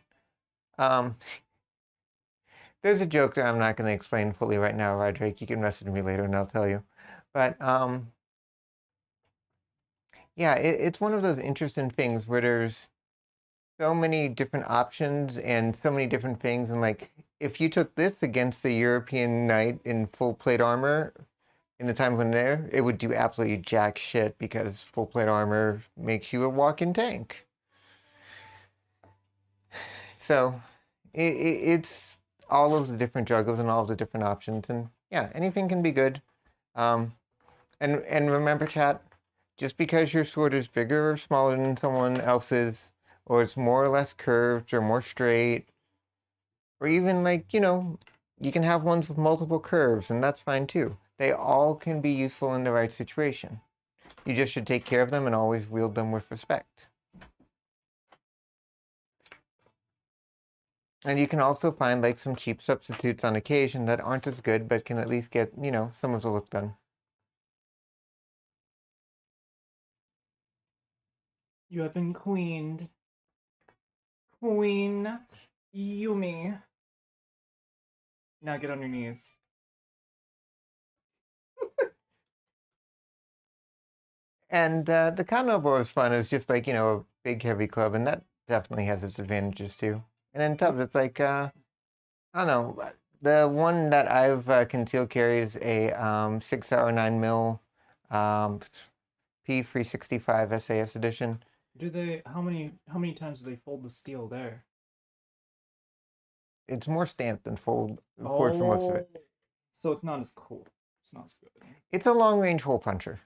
There's a joke that I'm not going to explain fully right now, Roderick. You can message me later and I'll tell you. But yeah, it's one of those interesting things where there's so many different options and so many different things. And like, if you took this against the European knight in full plate armor in the time when there, it would do absolutely jack shit because full plate armor makes you a walking tank. So it's all of the different juggles and all of the different options. And yeah, anything can be good. And remember, chat, just because your sword is bigger or smaller than someone else's, or it's more or less curved or more straight, or even like, you can have ones with multiple curves, and that's fine too. They all can be useful in the right situation. You just should take care of them and always wield them with respect. And you can also find like some cheap substitutes on occasion that aren't as good, but can at least get, some of the look done. You have been queened. Queen Yumi. Now get on your knees. And the Carnivore is fun. It's just like, a big heavy club, and that definitely has its advantages too. And then tubs, it's like, I don't know. The one that I've concealed carries a 6-hour 9 mil P365 SAS edition. Do they? How many times do they fold the steel there? It's more stamped than forged for most of it. So it's not as cool. It's not as good. It's a long range hole puncher.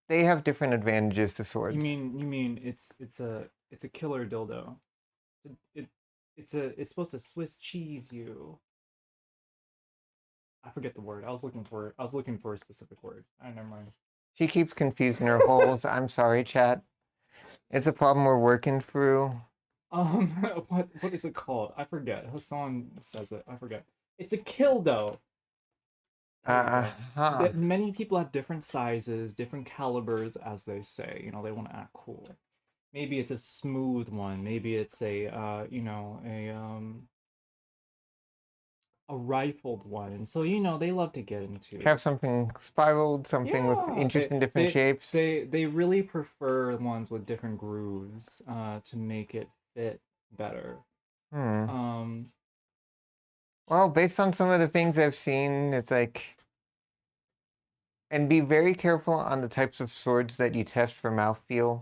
They have different advantages to swords. You mean it's a killer dildo. It's supposed to Swiss cheese you. I forget the word. I was looking for a specific word. I never mind. She keeps confusing her holes. I'm sorry, chat. It's a problem we're working through. What is it called? I forget. Hassan says it. I forget. It's a kildo. Many people have different sizes, different calibers, as they say. They want to act cool. Maybe it's a smooth one. Maybe it's a rifled one. And so they love to get into. Have something spiraled, something with interesting different shapes. They really prefer ones with different grooves to make it fit better. Well, based on some of the things I've seen, it's like, and be very careful on the types of swords that you test for mouthfeel.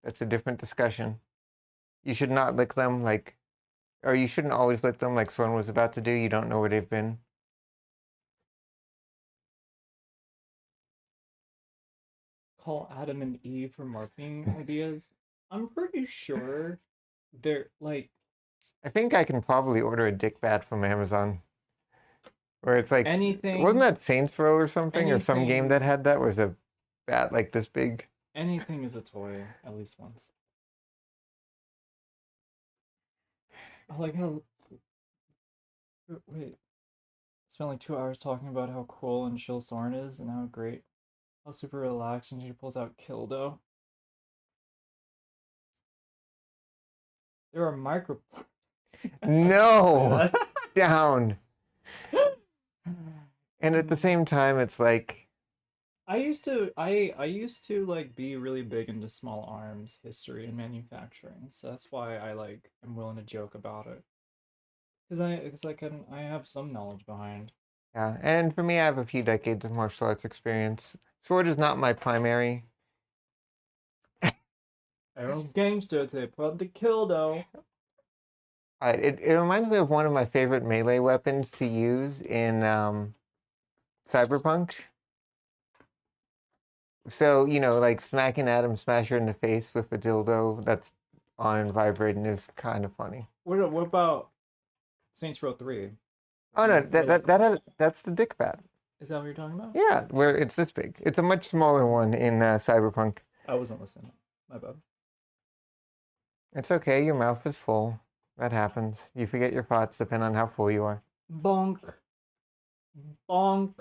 That's a different discussion. You should not lick them or you shouldn't always lick them like Swan was about to do. You don't know where they've been. Call Adam and Eve for marketing ideas. I'm pretty sure they're like. I think I can probably order a dick bat from Amazon. Where it's like anything. Wasn't that Saints Row or something, or some game that had that? Where it's a bat like this big. Anything is a toy, at least once. I like how. Wait. Spent like 2 hours talking about how cool and chill Soren is, and how great, how super relaxed, and she pulls out Kildo. There are micro. No, down. And at the same time, it's like I used to like be really big into small arms history and manufacturing, so that's why I am willing to joke about it. Because I have some knowledge behind. Yeah, and for me, I have a few decades of martial arts experience. Sword is not my primary. Arrow gangster, they put the Kildo. It reminds me of one of my favorite melee weapons to use in Cyberpunk. So, like smacking Adam Smasher in the face with a dildo that's on vibrating is kind of funny. What about Saints Row 3? Oh no, that's the dick bat. Is that what you're talking about? Yeah, where it's this big. It's a much smaller one in Cyberpunk. I wasn't listening. My bad. It's okay, your mouth is full. That happens. You forget your thoughts depending on how full you are. Bonk. Bonk.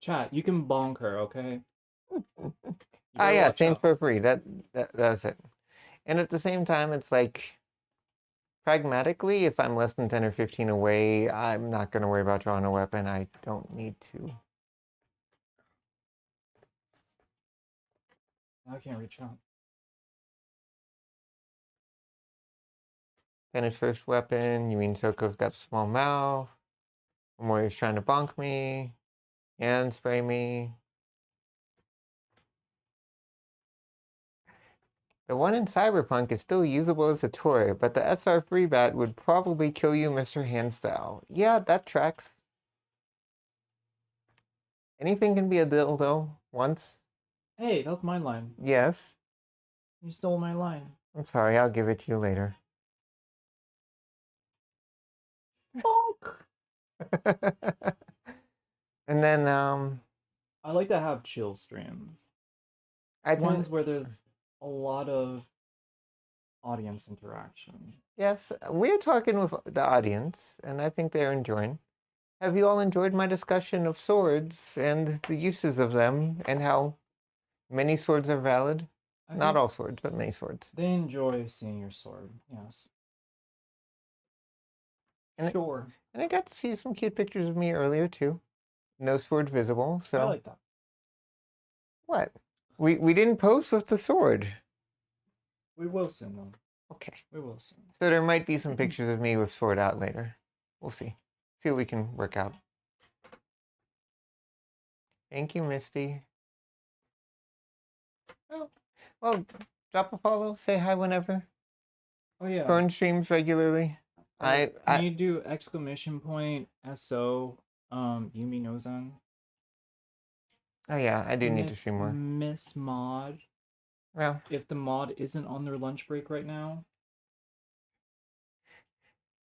Chat, you can bonk her, okay? Yeah, Saints for free. That's it. And at the same time, it's like, pragmatically, if I'm less than 10 or 15 away, I'm not going to worry about drawing a weapon. I don't need to. I can't reach out. Finish first weapon. You mean Soko's got a small mouth? Moira's trying to bonk me. And spray me. The one in Cyberpunk is still usable as a toy, but the SR3 bat would probably kill you, Mr. Handstyle. Yeah, that tracks. Anything can be a dildo once. Hey, that was my line. Yes. You stole my line. I'm sorry, I'll give it to you later. Bonk. And then, I like to have chill streams. Ones where there's a lot of audience interaction. Yes, we're talking with the audience, and I think they're enjoying. Have you all enjoyed my discussion of swords and the uses of them, and how many swords are valid? I Not think all swords, but many swords. they enjoy seeing your sword. Yes. And Sure. And I got to see some cute pictures of me earlier too. No sword visible, I so like that. what? We didn't pose with the sword. We will soon, though. Okay. We will soon. So there might be some pictures of me with sword out later. We'll see. See what we can work out. Thank you, Misty. Oh, well, drop a follow, say hi whenever. Oh yeah. Soren streams regularly. Can you do exclamation point SO Yumi Nozan? Oh yeah, I do need to stream more. Miss Mod. Well, If the mod isn't on their lunch break right now.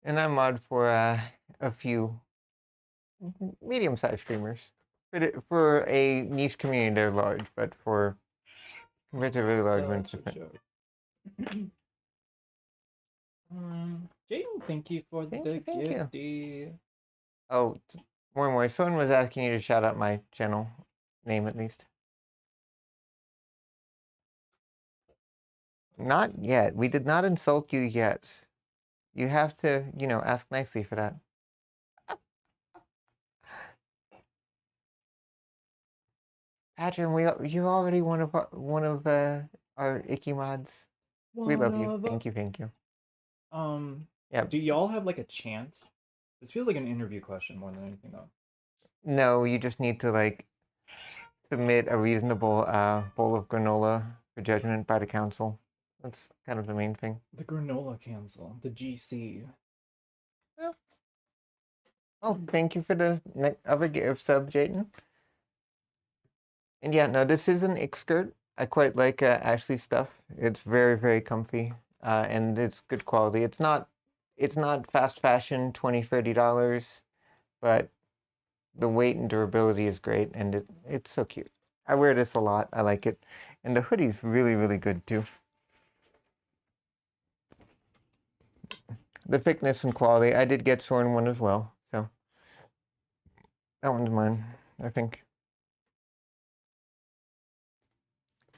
and I'm mod for a few medium-sized streamers. For a niche community, they're large, but for compared to really large ones, Such a joke. Jaden, thank you for Thank the you, thank you. gifty. Oh, more and more. Someone was asking you to shout out my channel name at least. Not yet. We did not insult you yet. You have to, ask nicely for that. Patrick, you're already one of our icky mods. We love you. Thank you, thank you. Yeah. Do y'all have like a chant? This feels like an interview question more than anything though. No, you just need to like submit a reasonable bowl of granola for judgment by the council. That's kind of the main thing. The granola cancel, the GC. Oh, thank you for the other gift sub, Jayden. And yeah, no, this is an ick skirt. I quite like Ashley's stuff. It's very, very comfy, and it's good quality. It's not fast fashion, $20, $30, but the weight and durability is great, and it's so cute. I wear this a lot. I like it, and the hoodie's really, really good too. The thickness and quality. I did get Soren one as well, so that one's mine, I think.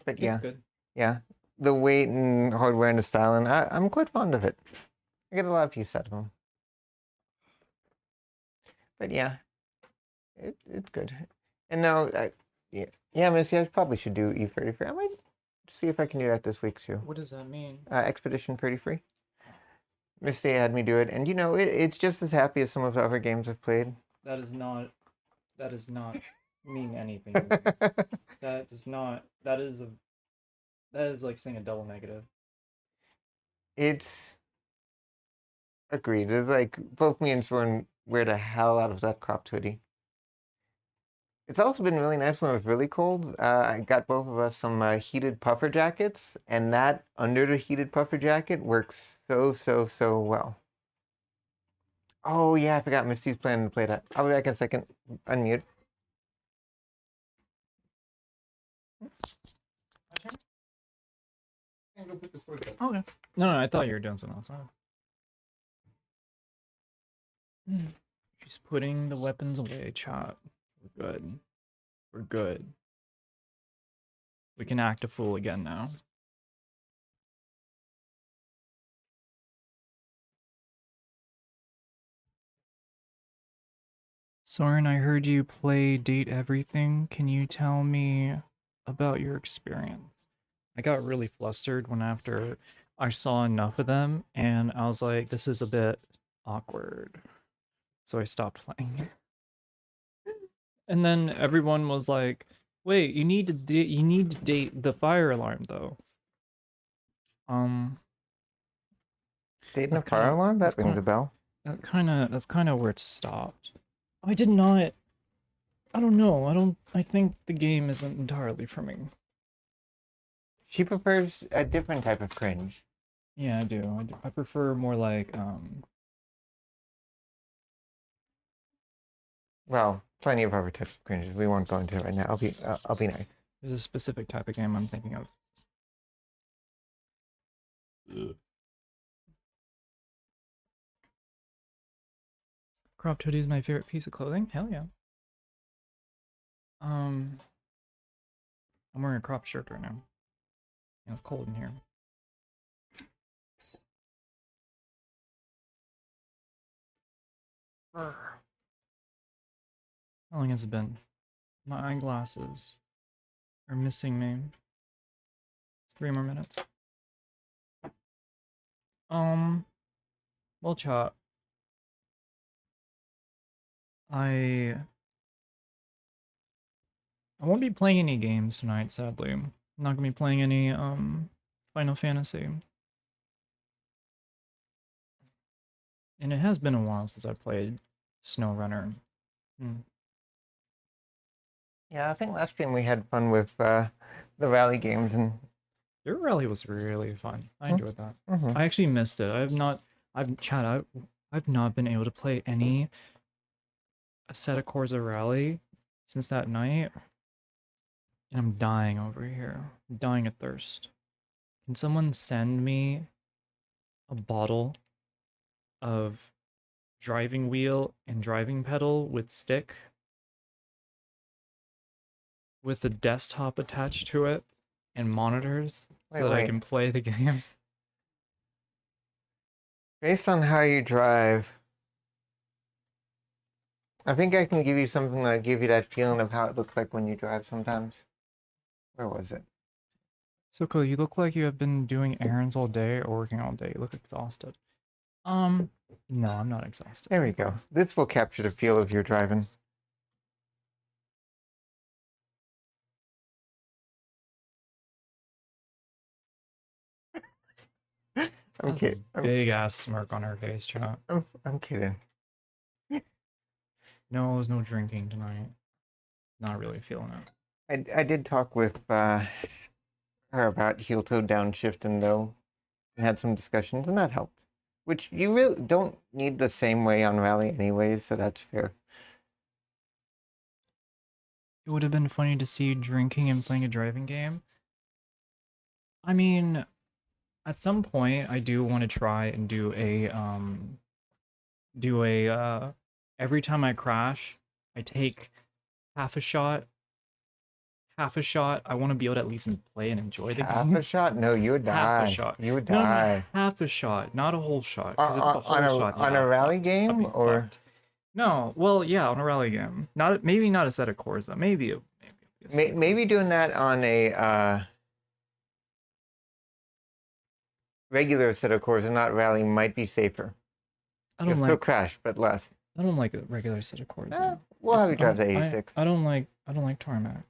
But yeah, It's good. yeah, the weight and hardware and the style, and I'm quite fond of it. I get a lot of use out of them. But yeah, it's good. And now, yeah, Missy, I probably should do E33. I might see if I can do that this week too. What does that mean? Expedition 33. Missy had me do it, and it's just as happy as some of the other games I've played. That does not mean anything. That is like saying a double negative. It's agreed. It's like both me and Soren wear the hell out of that cropped hoodie. It's also been really nice when it was really cold. I got both of us some heated puffer jackets, and that under the heated puffer jacket works so well. Oh yeah, I forgot Misty's planning to play that. I'll be back in a second. Unmute. Okay. No, I thought you were doing something else. She's putting the weapons away, chat. We're good. We're good. We can act a fool again now. Soren, I heard you play Date Everything. Can you tell me about your experience? I got really flustered when after I saw enough of them, and I was like, this is a bit awkward. So I stopped playing. And then everyone was like, wait, you need to date the fire alarm though. Dating a fire alarm? That rings a bell. That's kind of where it stopped. I did not. I don't know. I think the game isn't entirely for me. She prefers a different type of cringe. Yeah, I do. I prefer more like Well, plenty of other types of cringes. We won't go into it right now. I'll be nice. There's a specific type of game I'm thinking of. Cropped hoodie is my favorite piece of clothing. Hell yeah. I'm wearing a cropped shirt right now. Yeah, it's cold in here. How long has it been? My eyeglasses are missing me. It's 3 more minutes. Well, chat. I won't be playing any games tonight, sadly. I'm not gonna be playing any Final Fantasy. And it has been a while since I played SnowRunner. Yeah, I think last stream we had fun with the rally games and. Your rally was really fun. I enjoyed that. Mm-hmm. I actually missed it. I've not been able to play any Assetto Corsa rally since that night. And I'm dying over here. I'm dying of thirst. Can someone send me a bottle of driving wheel and driving pedal with stick with a desktop attached to it and monitors so that I can play the game? Based on how you drive, I think I can give you something that give you that feeling of how it looks like when you drive sometimes. Where was it? Soko, you look like you have been doing errands all day or working all day. You look exhausted. No, I'm not exhausted. There we go. This will capture the feel of your driving. I'm kidding. Big ass smirk on her face, chat. I'm kidding. No, there's no drinking tonight. Not really feeling it. I did talk with her about heel toe downshifting though, and had some discussions, and that helped. Which you really don't need the same way on rally anyways, so that's fair. It would have been funny to see you drinking and playing a driving game. I mean, at some point, I do want to try and do a every time I crash, I take half a shot. I want to be able to at least play and enjoy the game. Half a shot? No, you would die. Half a shot. You would No, die. half a shot, not a whole shot. Because if it's a whole shot, on a rally game or fucked. No, well, yeah, on a rally game. Maybe not a set of Corsa. Maybe doing that on a regular set of Corsa, not rally, might be safer. I don't You'll still crash, but less. I don't like a regular set of Corsa. We'll have you drive the 86. I don't like tarmac.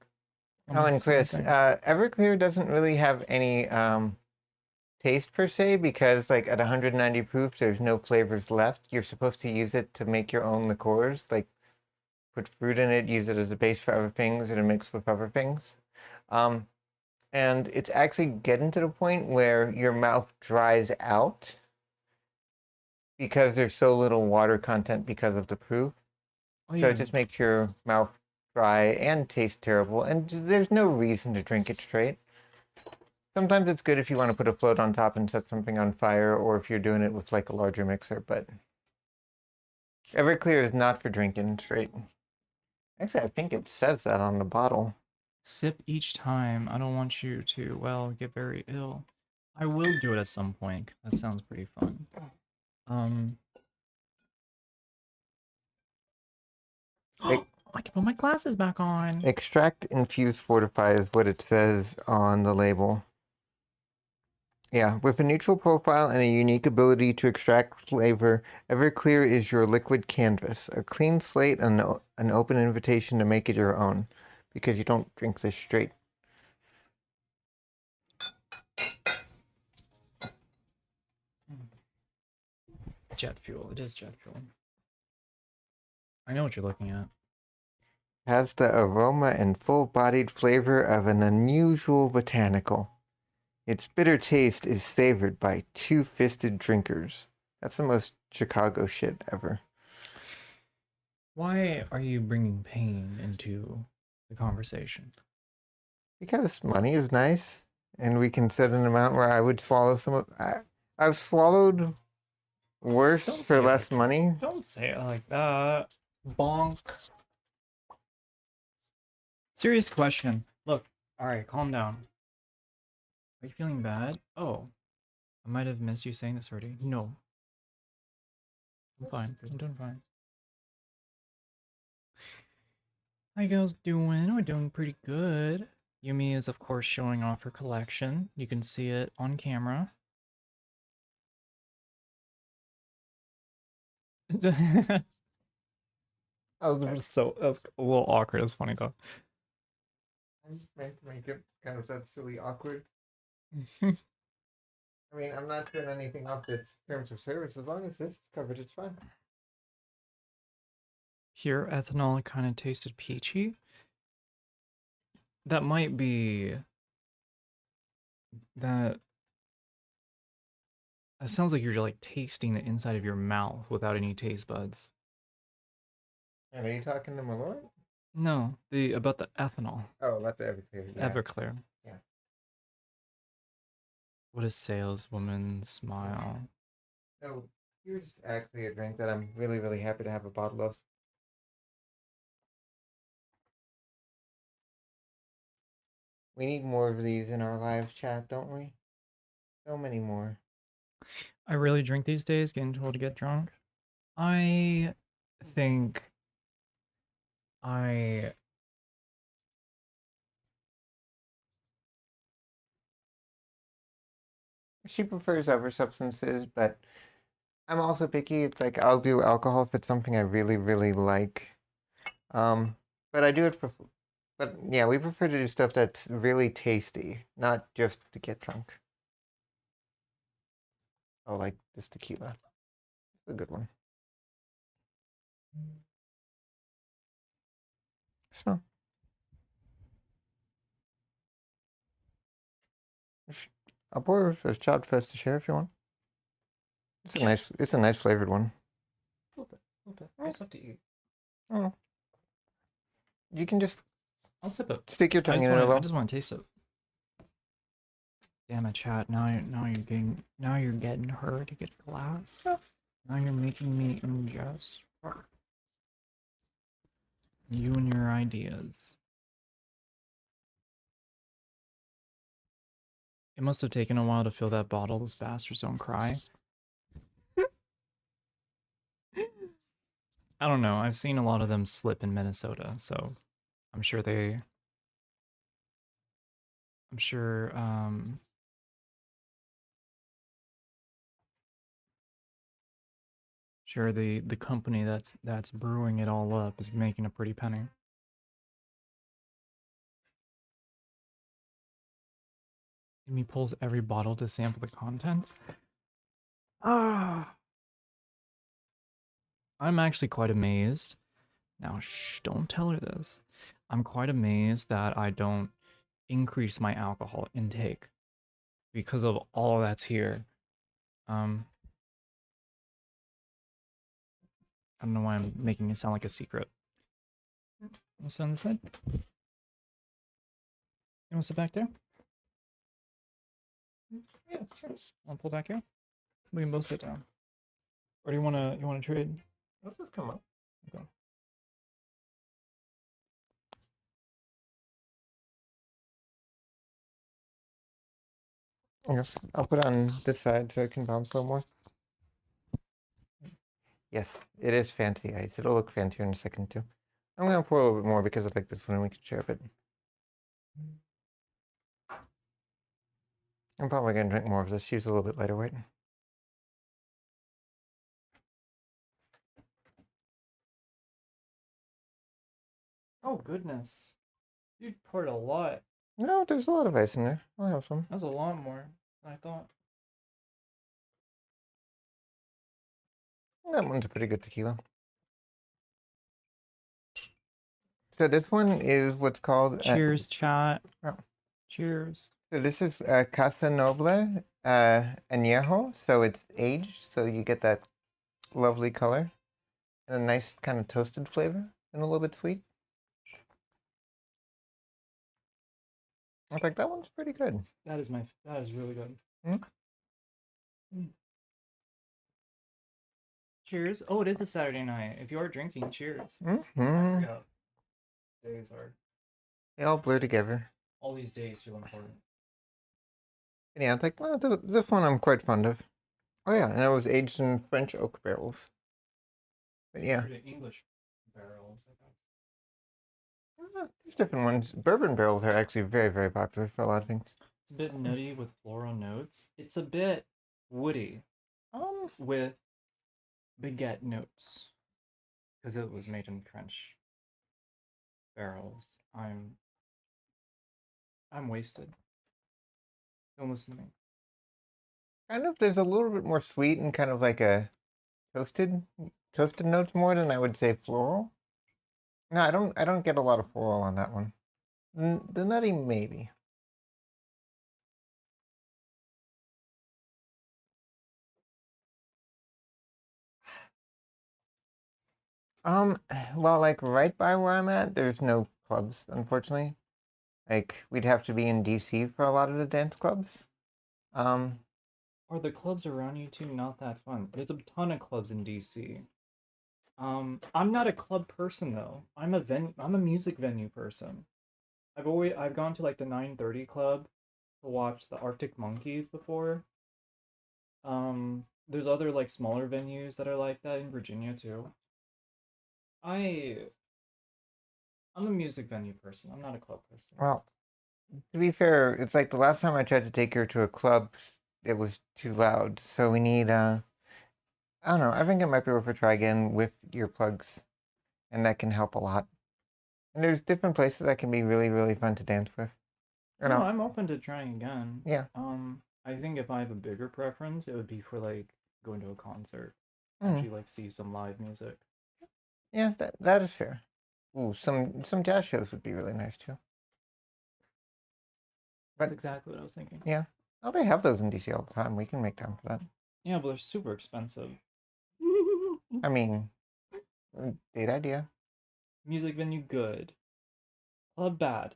Oh, and Chris, Everclear doesn't really have any taste per se because, like, at 190 proof, there's no flavors left. You're supposed to use it to make your own liqueurs, like put fruit in it, use it as a base for other things, or to mix with other things. And it's actually getting to the point where your mouth dries out because there's so little water content because of the proof. Oh, yeah. So it just makes your mouth dry and taste terrible, and there's no reason to drink it straight. Sometimes it's good if you want to put a float on top and set something on fire, or if you're doing it with like a larger mixer, but Everclear is not for drinking straight. Actually, I think it says that on the bottle. Sip each time. I don't want you to, well, get very ill. I will do it at some point. That sounds pretty fun. I can put my glasses back on. Extract, infuse, fortify is what it says on the label. Yeah, with a neutral profile and a unique ability to extract flavor, Everclear is your liquid canvas, a clean slate and an open invitation to make it your own, because you don't drink this straight. Jet fuel. It is jet fuel. I know what you're looking at. Has the aroma and full-bodied flavor of an unusual botanical. Its bitter taste is savored by two-fisted drinkers. That's the most Chicago shit ever. Why are you bringing pain into the conversation? Because money is nice, and we can set an amount where I would swallow some of... I've swallowed Worse Don't for say it less like that. money? Don't say it like that. Bonk. Serious question. Look, alright, calm down. Are you feeling bad? Oh, I might have missed you saying this already. No. I'm fine. I'm doing fine. How you guys doing? We're doing pretty good. Yumi is, of course, showing off her collection. You can see it on camera. That was that was a little awkward. It was funny though. I just meant to make it kind of that silly awkward. I mean, I'm not doing anything off its terms of service. As long as this is covered, it's fine. Here, ethanol kind of tasted peachy. That might be that. That sounds like you're like tasting the inside of your mouth without any taste buds. And are you talking to Malloy? No, the about the ethanol. Oh, that's Everclear. Yeah. Everclear. Yeah. What a saleswoman smile. No, here's actually a drink that I'm really, really happy to have a bottle of. We need more of these in our live chat, don't we? So many more. I really drink these days, getting told to get drunk. I think I She prefers other substances, but I'm also picky. It's like I'll do alcohol if it's something I really, really like. But I do it for. But yeah, we prefer to do stuff that's really tasty, not just to get drunk. Oh, like this tequila. It's a good one. Smell. I'll pour a shot for us to share if you want. It's a nice flavored one. a little bit. I just have to eat. Oh. You can just I'll sip it. stick your I tongue just in it a want little. I just want to taste it. Damn it, chat. Now you're getting her to get a glass. Now you're making me ingest. You and your ideas. It must have taken a while to fill that bottle. Those bastards don't cry. I don't know. I've seen a lot of them slip in Minnesota, so I'm sure they. I'm sure. Sure, the company that's brewing it all up is making a pretty penny. Amy pulls every bottle to sample the contents. Ah, I'm actually quite amazed. Now, shh, don't tell her this. I'm quite amazed that I don't increase my alcohol intake because of all that's here. I don't know why I'm making it sound like a secret. Wanna sit on this side? You wanna sit back there? Yeah, sure. Wanna pull back here? We can both sit down. Or do you wanna trade? Let's just come up. Okay. Yes, I'll put it on this side so it can bounce a little more. Yes, it is fancy ice. It'll look fancier in a second too. I'm gonna pour a little bit more because I like this one and we can share a bit. I'm probably gonna drink more of this. She's a little bit lighter weight. Oh goodness. You poured a lot. No, there's a lot of ice in there. I'll have some. That's a lot more than I thought. That one's a pretty good tequila. So this one is what's called. Cheers, chat. Oh. Cheers. So this is Casa Noble Añejo. So it's aged, so you get that lovely color and a nice kind of toasted flavor and a little bit sweet. I think that one's pretty good. That is really good. Mm. Cheers. Oh, it is a Saturday night. If you are drinking, cheers. I Mm-hmm. forgot. Days are. They all blur together. All these days feel important. And yeah, it's like, well, this one I'm quite fond of. Oh yeah, and it was aged in French oak barrels. But yeah, Pretty English barrels, I guess. there's different ones. Bourbon barrels are actually very, very popular for a lot of things. It's a bit nutty with floral notes. It's a bit woody with baguette notes because it was made in French barrels. I'm wasted. Don't listen to me. Kind of, there's a little bit more sweet and kind of like a toasted notes more than I would say floral. No, I don't get a lot of floral on that one. The nutty maybe. Um, well, like right by where I'm at, there's no clubs, unfortunately. Like we'd have to be in DC for a lot of the dance clubs. Um, Are the clubs around you two not that fun? There's a ton of clubs in DC. I'm not a club person though. I'm a music venue person. I've gone to like the 9:30 club to watch the Arctic Monkeys before. There's other like smaller venues that are like that in Virginia too. I I'm a music venue person. I'm not a club person. well, to be fair, it's like the last time I tried to take her to a club, it was too loud. So we need I don't know. I think it might be worth a try again with earplugs, and that can help a lot. And there's different places that can be really, really fun to dance with. You No, know, I'm open to trying again. yeah. I think if I have a bigger preference, it would be for like going to a concert, Mm, actually like see some live music. yeah, that is fair. Ooh, some jazz shows would be really nice too. That's But exactly what I was thinking. yeah, oh, they have those in DC all the time. We can make time for that. Yeah, but they're super expensive. I mean, date idea. Music venue good. Club bad.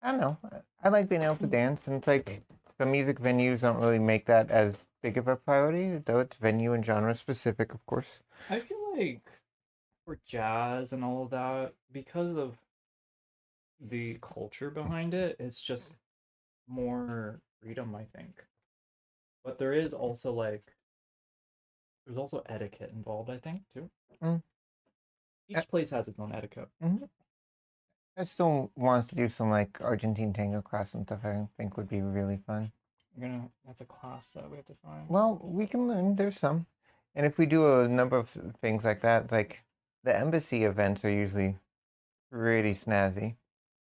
I don't know. I like being able to dance, and it's like the music venues don't really make that as big of a priority, though it's venue and genre specific, of course. I feel like for jazz and all of that, because of the culture behind it, it's just more freedom, I think. But there's also etiquette involved, I think, too. Mm. Each place has its own etiquette. Mm-hmm. I still wants to do some like Argentine tango class and stuff. I think would be really fun. That's a class that we have to find. Well, we can learn. There's some, and if we do a number of things like that, like the embassy events are usually pretty snazzy,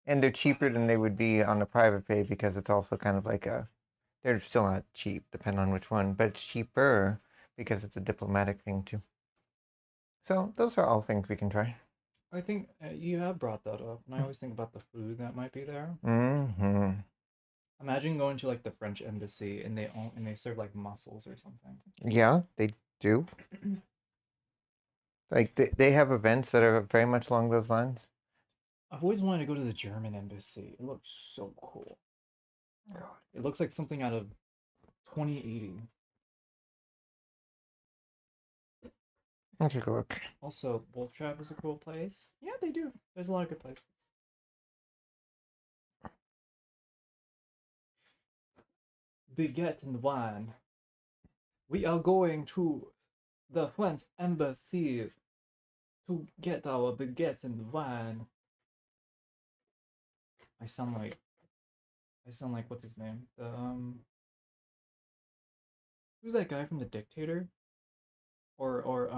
and they're cheaper than they would be on a private pay because it's also kind of like a. They're still not cheap, depending on which one, but it's cheaper because it's a diplomatic thing too. So those are all things we can try. I think you have brought that up, and I always think about the food that might be there. Mm-hmm. Imagine going to like the French embassy and they serve like mussels or something. Yeah, they do. Like they have events that are very much along those lines. I've always wanted to go to the German embassy. It looks so cool. God, it looks like something out of 2080. I'll take a look. Also, Wolf Trap is a cool place. Yeah, they do. There's a lot of good places. Baguette and wine. We are going to the French embassy to get our baguette and wine. I sound like what's his name? Who's that guy from The Dictator? Or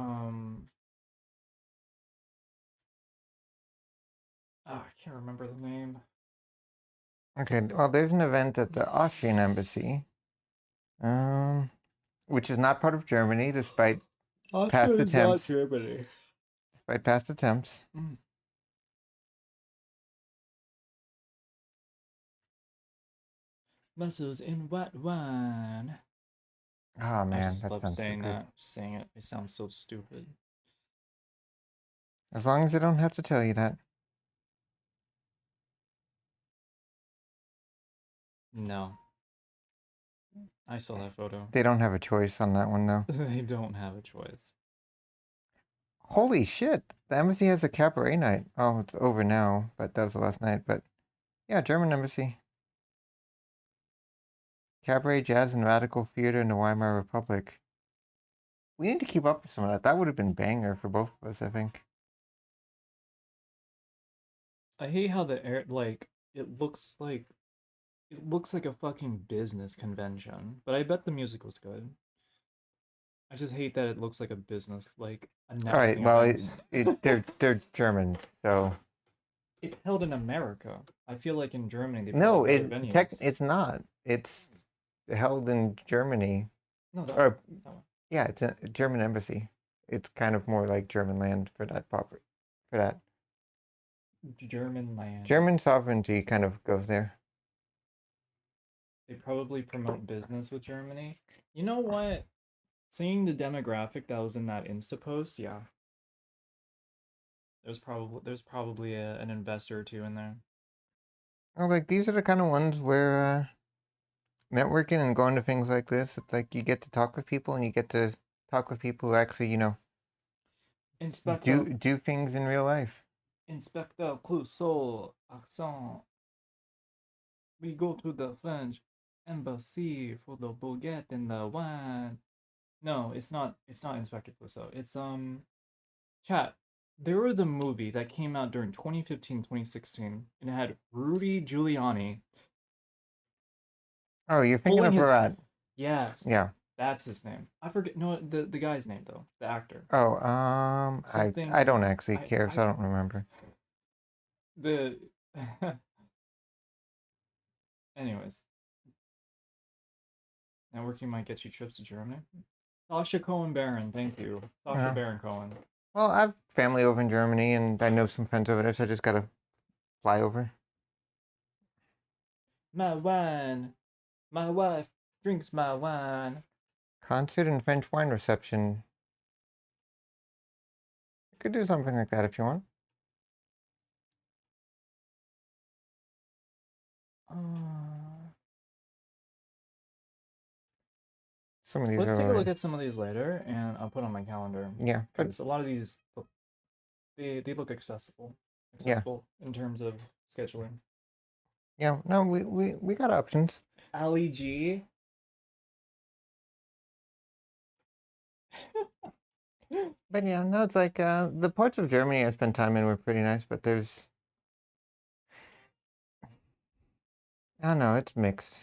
I can't remember the name. Okay, well, there's an event at the Austrian embassy, which is not part of Germany, despite past attempts. Germany. Despite past attempts. Mm. Muscles in white wine. Oh I man, just that love sounds so saying good. that. Saying it, it sounds so stupid. As long as I don't have to tell you that. No. I saw that photo. They don't have a choice on that one though. They don't have a choice. Holy shit! The embassy has a cabaret night. Oh, it's over now, but that was the last night. But yeah, German embassy. Cabaret, jazz, and radical theater in the Weimar Republic. We need to keep up with some of that. That would have been banger for both of us, I think. I hate how the air it looks like a fucking business convention, but I bet the music was good. I just hate that it looks like a business, like a All right. networking Well, event. they're German, so It's held in America. I feel like in Germany they no, probably have better venues. it's not. It's held in Germany, No, or that one. yeah, it's a German embassy. It's kind of more like German land for that proper, for that German land. German sovereignty kind of goes there. They probably promote business with Germany. You know what? Seeing the demographic that was in that Insta post, yeah. There's probably an investor or two in there. Oh, like these are the kind of ones where networking and going to things like this, it's like you get to talk with people and you get to talk with people who actually, Inspector do things in real life. Inspector Clouseau accent. We go to the French embassy for the baguette and the wine. No, it's not. It's not Inspector Clouseau. It's chat. There was a movie that came out during 2015, 2016, and it had Rudy Giuliani Oh, you're thinking pulling of his. Farad. Yes, Yeah. that's his name. I forget. No, the guy's name though. The actor. Oh, I Something. don't actually I care, I so I don't remember. the. Anyways, networking might get you trips to Germany. Sasha Cohen Baron, thank you. Sasha Yeah. Baron Cohen. Well, I have family over in Germany, and I know some friends over there, so I just gotta fly over. My wine. My wife drinks my wine. Concert and French wine reception. You could do something like that if you want. Some of these Let's are take a look already. at some of these later, and I'll put on my calendar Yeah, but because a lot of these they look accessible, yeah, in terms of scheduling. yeah. No, we got options. Ali G. But yeah, no, it's like the parts of Germany I spent time in were pretty nice, but there's I don't know, it's mixed.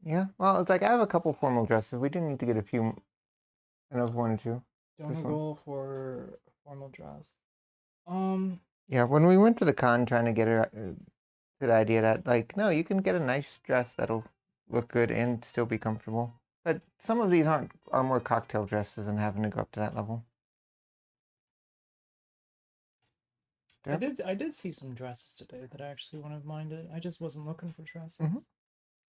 Yeah, well, it's like I have a couple formal dresses. We do need to get a few, another one or two. Don't Just one. go for formal dress. Yeah, when we went to the con trying to get her to the idea that like, no, you can get a nice dress that'll look good and still be comfortable. But some of these are more cocktail dresses and having to go up to that level. Yeah. I did see some dresses today that I actually would have minded. I just wasn't looking for dresses.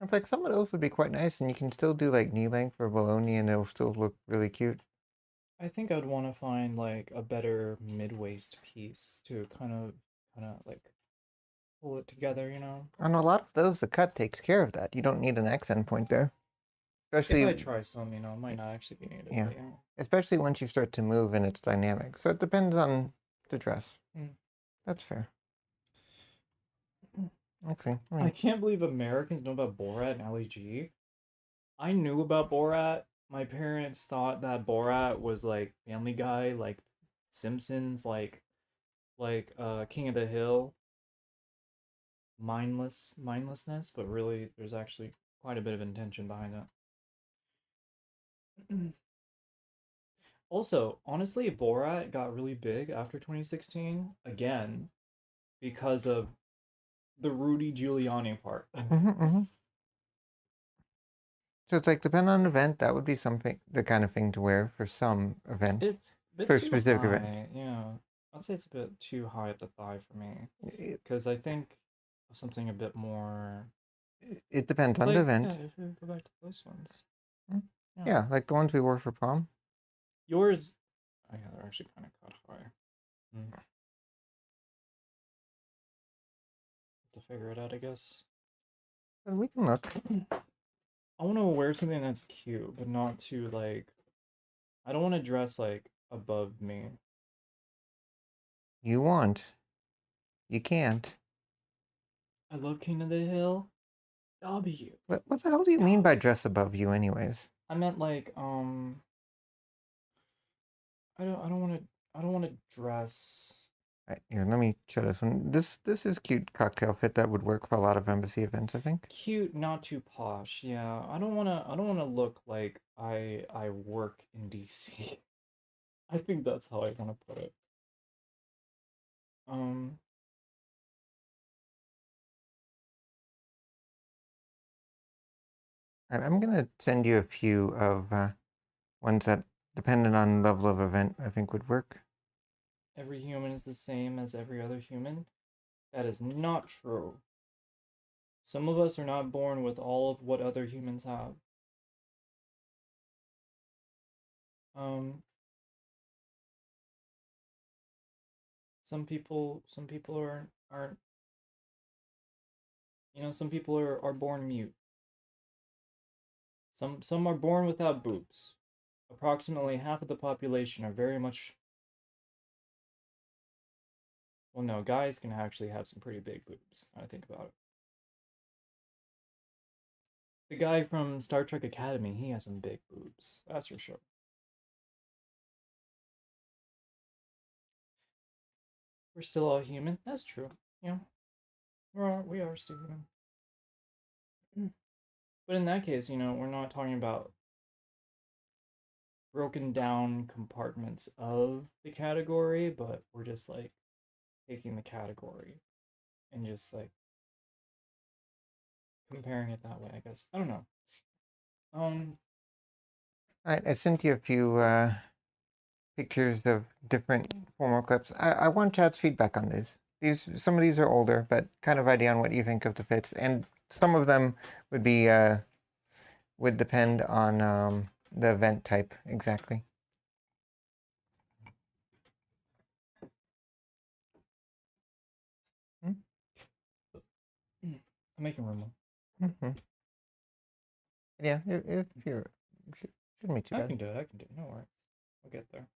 It's like some of those would be quite nice, and you can still do like knee length or bologna, and it'll still look really cute. I think I'd want to find like a better mid-waist piece to kind of like pull it together, you know. On a lot of those, the cut takes care of that. You don't need an accent point there, If I especially try some, you know, it might not actually be needed. yeah, But yeah. especially once you start to move and it's dynamic. So it depends on the dress. That's fair. Okay. I can't believe Americans know about Borat and LEG. I knew about Borat. My parents thought that Borat was like Family Guy, like Simpsons, King of the Hill, mindlessness, but really there's actually quite a bit of intention behind it. Also, honestly, Borat got really big after 2016 again because of the Rudy Giuliani part. So it's like depending on the event, that would be something the kind of thing to wear for some events. It's a bit For a too specific high, event. yeah. I'd say it's a bit too high at the thigh for me It, because I think of something a bit more it depends on the like event. yeah. If we go back to those ones, Yeah, like the ones we wore for prom. yours, oh yeah, they're actually kind of cut high. To figure it out, I guess. We can look. I want to wear something that's cute, but not too like. I don't want to dress like above me. You want. You can't. I love King of the Hill. W. What the hell do you mean by dress above you, anyways? I meant like I don't want to dress. Right, here, let me show this one. This is cute cocktail fit that would work for a lot of embassy events, I think. Cute, not too posh. Yeah, I don't want to look like I work in DC. I think that's how I want to put it. Um Right, I'm gonna send you a few of ones that, depending on level of event, I think would work. every human is the same as every other human. That is not true. Some of us are not born with all of what other humans have. Um some people aren't some people are born mute. Some are born without boobs. Approximately half of the population are very much. Well, no, guys can actually have some pretty big boobs. I think about it. The guy from Star Trek Academy, he has some big boobs. That's for sure. We're still all human. That's true. Yeah, we are still human. But in that case, we're not talking about broken down compartments of the category, but we're just like taking the category and just like comparing it that way, I guess. I don't know. Um, All right, I sent you a few pictures of different formal clips. I want chat's feedback on these. Some of these are older, but kind of idea on what you think of the fits, and some of them would be would depend on the event type exactly. I'm making room. Mm-hmm. Yeah, if you're shouldn't be too I bad. can do it. I can do it. No worries. We'll get there.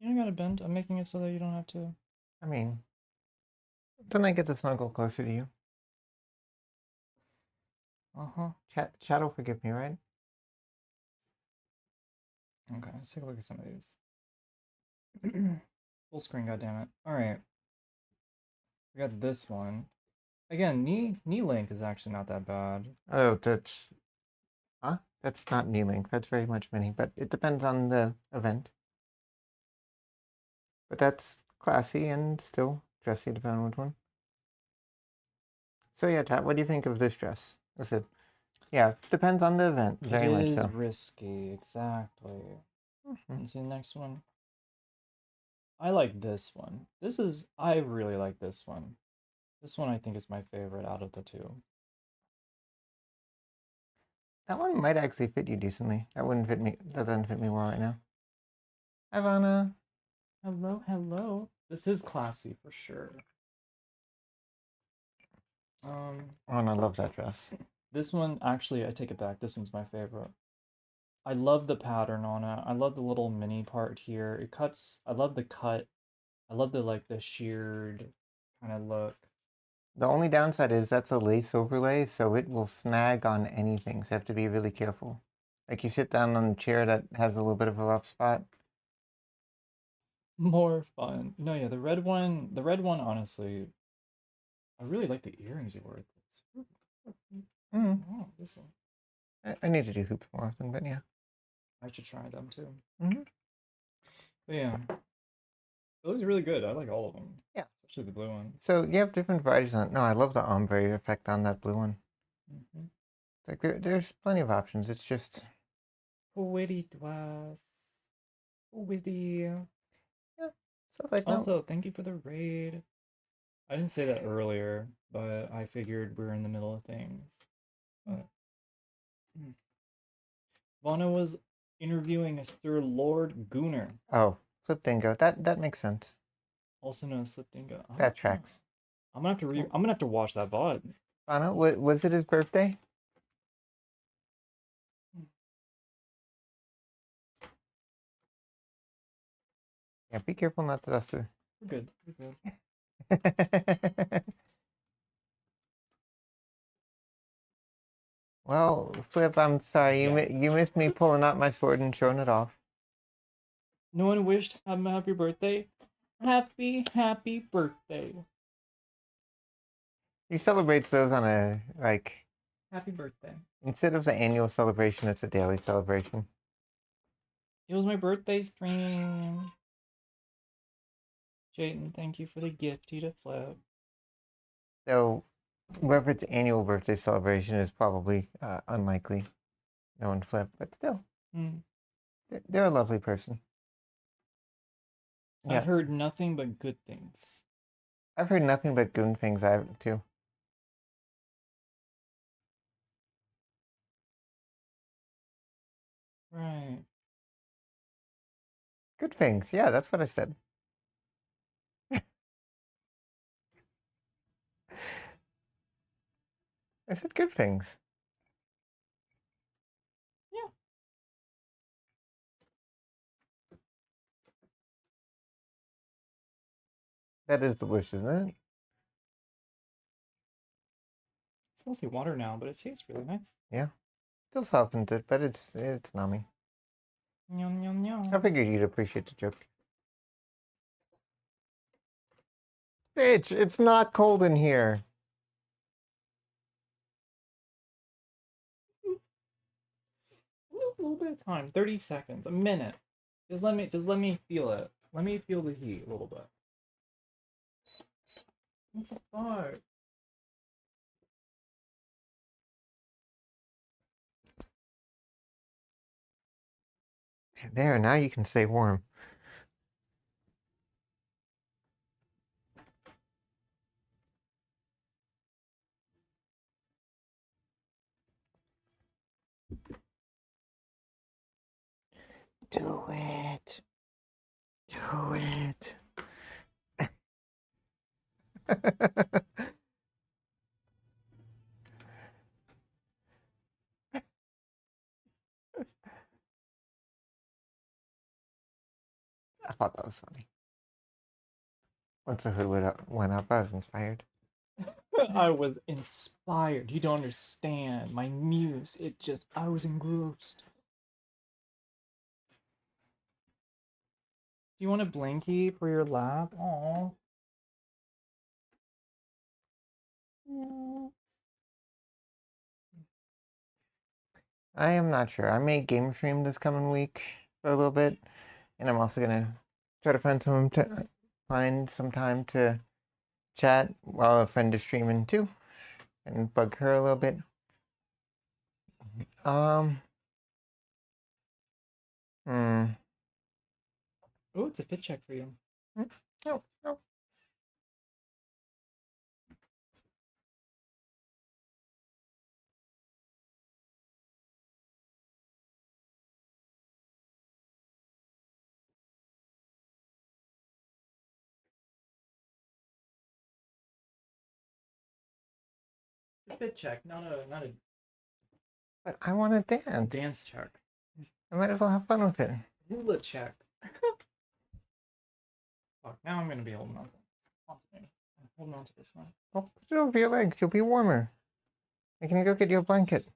You don't gotta bend. I'm making it so that you don't have to. I mean, then I get to snuggle closer to you. Uh-huh. Chat will forgive me, right? Okay, let's take a look at some of these. Full screen, goddammit. Alright. We got this one. Again, knee length is actually not that bad. Oh, that's not knee length. That's very much mini, but it depends on the event. But that's classy and still dressy, depending on which one. So yeah, Tat, what do you think of this dress? I said, yeah, depends on the event, very much It is so. risky, exactly. Mm-hmm. And see the next one? I like this one. I really like this one. This one I think is my favorite out of the two. That one might actually fit you decently. That wouldn't fit me. That doesn't fit me well right now. Hi, Vanna. Hello, hello. This is classy for sure. Oh, and I love that dress. This one, actually, I take it back. This one's my favorite. I love the pattern on it. I love the little mini part here. It cuts. I love the cut. I love the sheared kind of look. The only downside is that's a lace overlay, so it will snag on anything. So you have to be really careful. Like you sit down on a chair that has a little bit of a rough spot. More fun. No, yeah, the red one. The red one, honestly, I really like the earrings you wore with this. Mm. Oh, this one. I need to do hoops more often, but yeah. I should try them too. Mm-hmm. But yeah, it looks really good. I like all of them. Yeah. Especially the blue one. So you have different varieties on it. No, I love the ombre effect on that blue one. Mm-hmm. Like there's plenty of options. It's just Witty was. Witty. yeah. So like no. Also, thank you for the raid. I didn't say that earlier, but I figured we are in the middle of things. But Vana was interviewing Sir Lord Gunner, Oh, Flip Dingo. That makes sense. also known as Slip Dingo. That tracks. I'm gonna have to watch that VOD. Anna, was it his birthday? Yeah, be careful not to dust We're good. We're good. it. Well, Flip, I'm sorry. Yeah. You missed me pulling out my sword and showing it off. No one wished him a happy birthday. Happy birthday. He celebrates those on a, like, Happy birthday. instead of the annual celebration, it's a daily celebration. It was my birthday stream. Jayden, thank you for the gift to Flip. So, whether it's annual birthday celebration is probably unlikely. No one Flip, but still, they're a lovely person. I've heard nothing but good things. I've heard nothing but goon things too. Right. Good things. Yeah, that's what I said. I said good things. Yeah. That is delicious, isn't it? It's mostly water now, but it tastes really nice. Yeah. Still softens it, but it's nummy. Yum yum yum. I figured you'd appreciate the joke. Bitch, it's not cold in here. A little bit of time, 30 seconds, a minute. Just let me feel it. Let me feel the heat a little bit. What the fuck? There, now you can stay warm. Do it. Do it. I thought that was funny. Once the hood went up, I was inspired. I was inspired. You don't understand. My muse, I was engrossed. Do you want a blankie for your lap? Aww. I am not sure. I may game stream this coming week for a little bit, and I'm also gonna try to find some time to chat while a friend is streaming too, and bug her a little bit. Hmm. Oh, it's a fit check for you. No, no. It's a fit check, not a But I want to dance. dance check. I might as well have fun with it. Hula check. Fuck, now I'm gonna be holding on to this. I'm holding on to this now. Well, put it over your legs. You'll be warmer. I can go get you a blanket.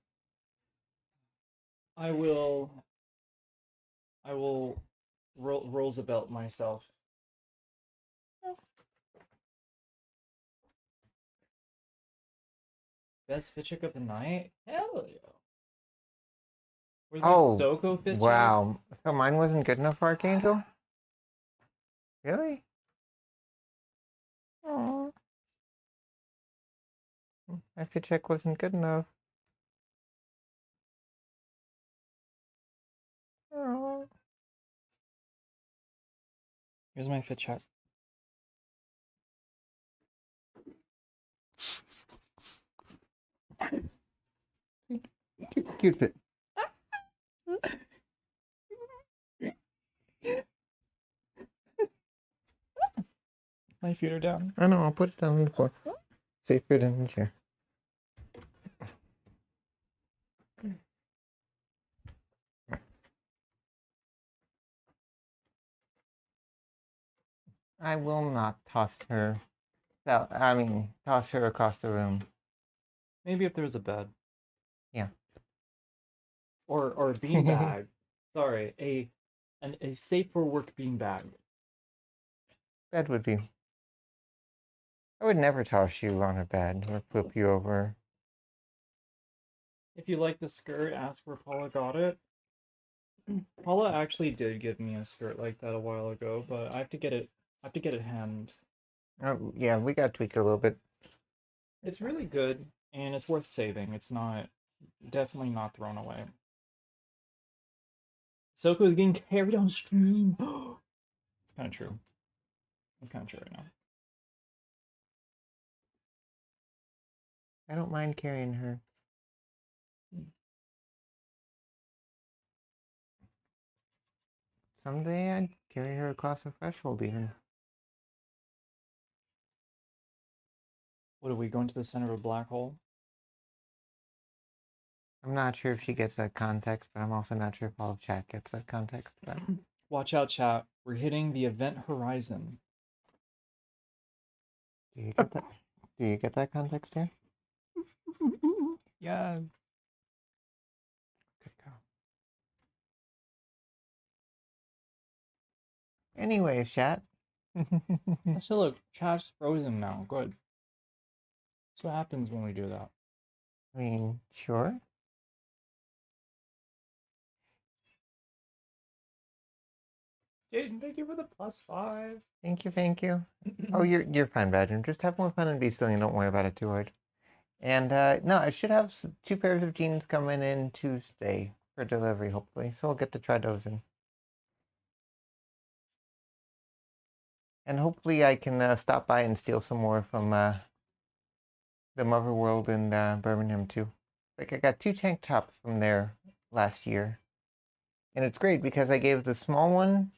I will Roosevelt myself. Best fit check of the night? Hell yeah. Where's my SoCo fit check? Wow. So mine wasn't good enough for Archangel? Really? Oh. My fit check wasn't good enough. Oh. Here's my fit check. Cute fit. My feet are down. I know, I'll put it down on the floor. Safer than the chair. I will not toss her. Toss her across the room. Maybe if there was a bed. Yeah. Or a beanbag. Sorry, a safe for work beanbag. Bed would be. I would never toss you on a bed or flip you over. If you like the skirt, ask where Paula got it. Paula actually did give me a skirt like that a while ago, but I have to get it. I have to get it hemmed. Oh, yeah, we got to tweak it a little bit. It's really good, and it's worth saving. It's not definitely not thrown away. Soko is getting carried on stream. It's kind of true. It's kind of true right now. I don't mind carrying her. Someday I'd carry her across the threshold even. What are we going to the center of a black hole? I'm not sure if she gets that context, but I'm also not sure if all of chat gets that context. But Watch out, chat. We're hitting the event horizon. do you get that? Do you get that context here? Yeah. Good go. Anyways, chat. Actually, look, chat's frozen now. Good. That's what happens when we do that. I mean, sure. Jaden, thank you for the +5. Thank you, thank you. Oh, you're fine, Badger. Just have more fun and be silly, and don't worry about it too hard. And no, I should have 2 pairs of jeans coming in Tuesday for delivery, hopefully. So we'll get to try those in. And hopefully I can stop by and steal some more from the Mother World in Birmingham too. Like I got 2 tank tops from there last year. And it's great because I gave the small one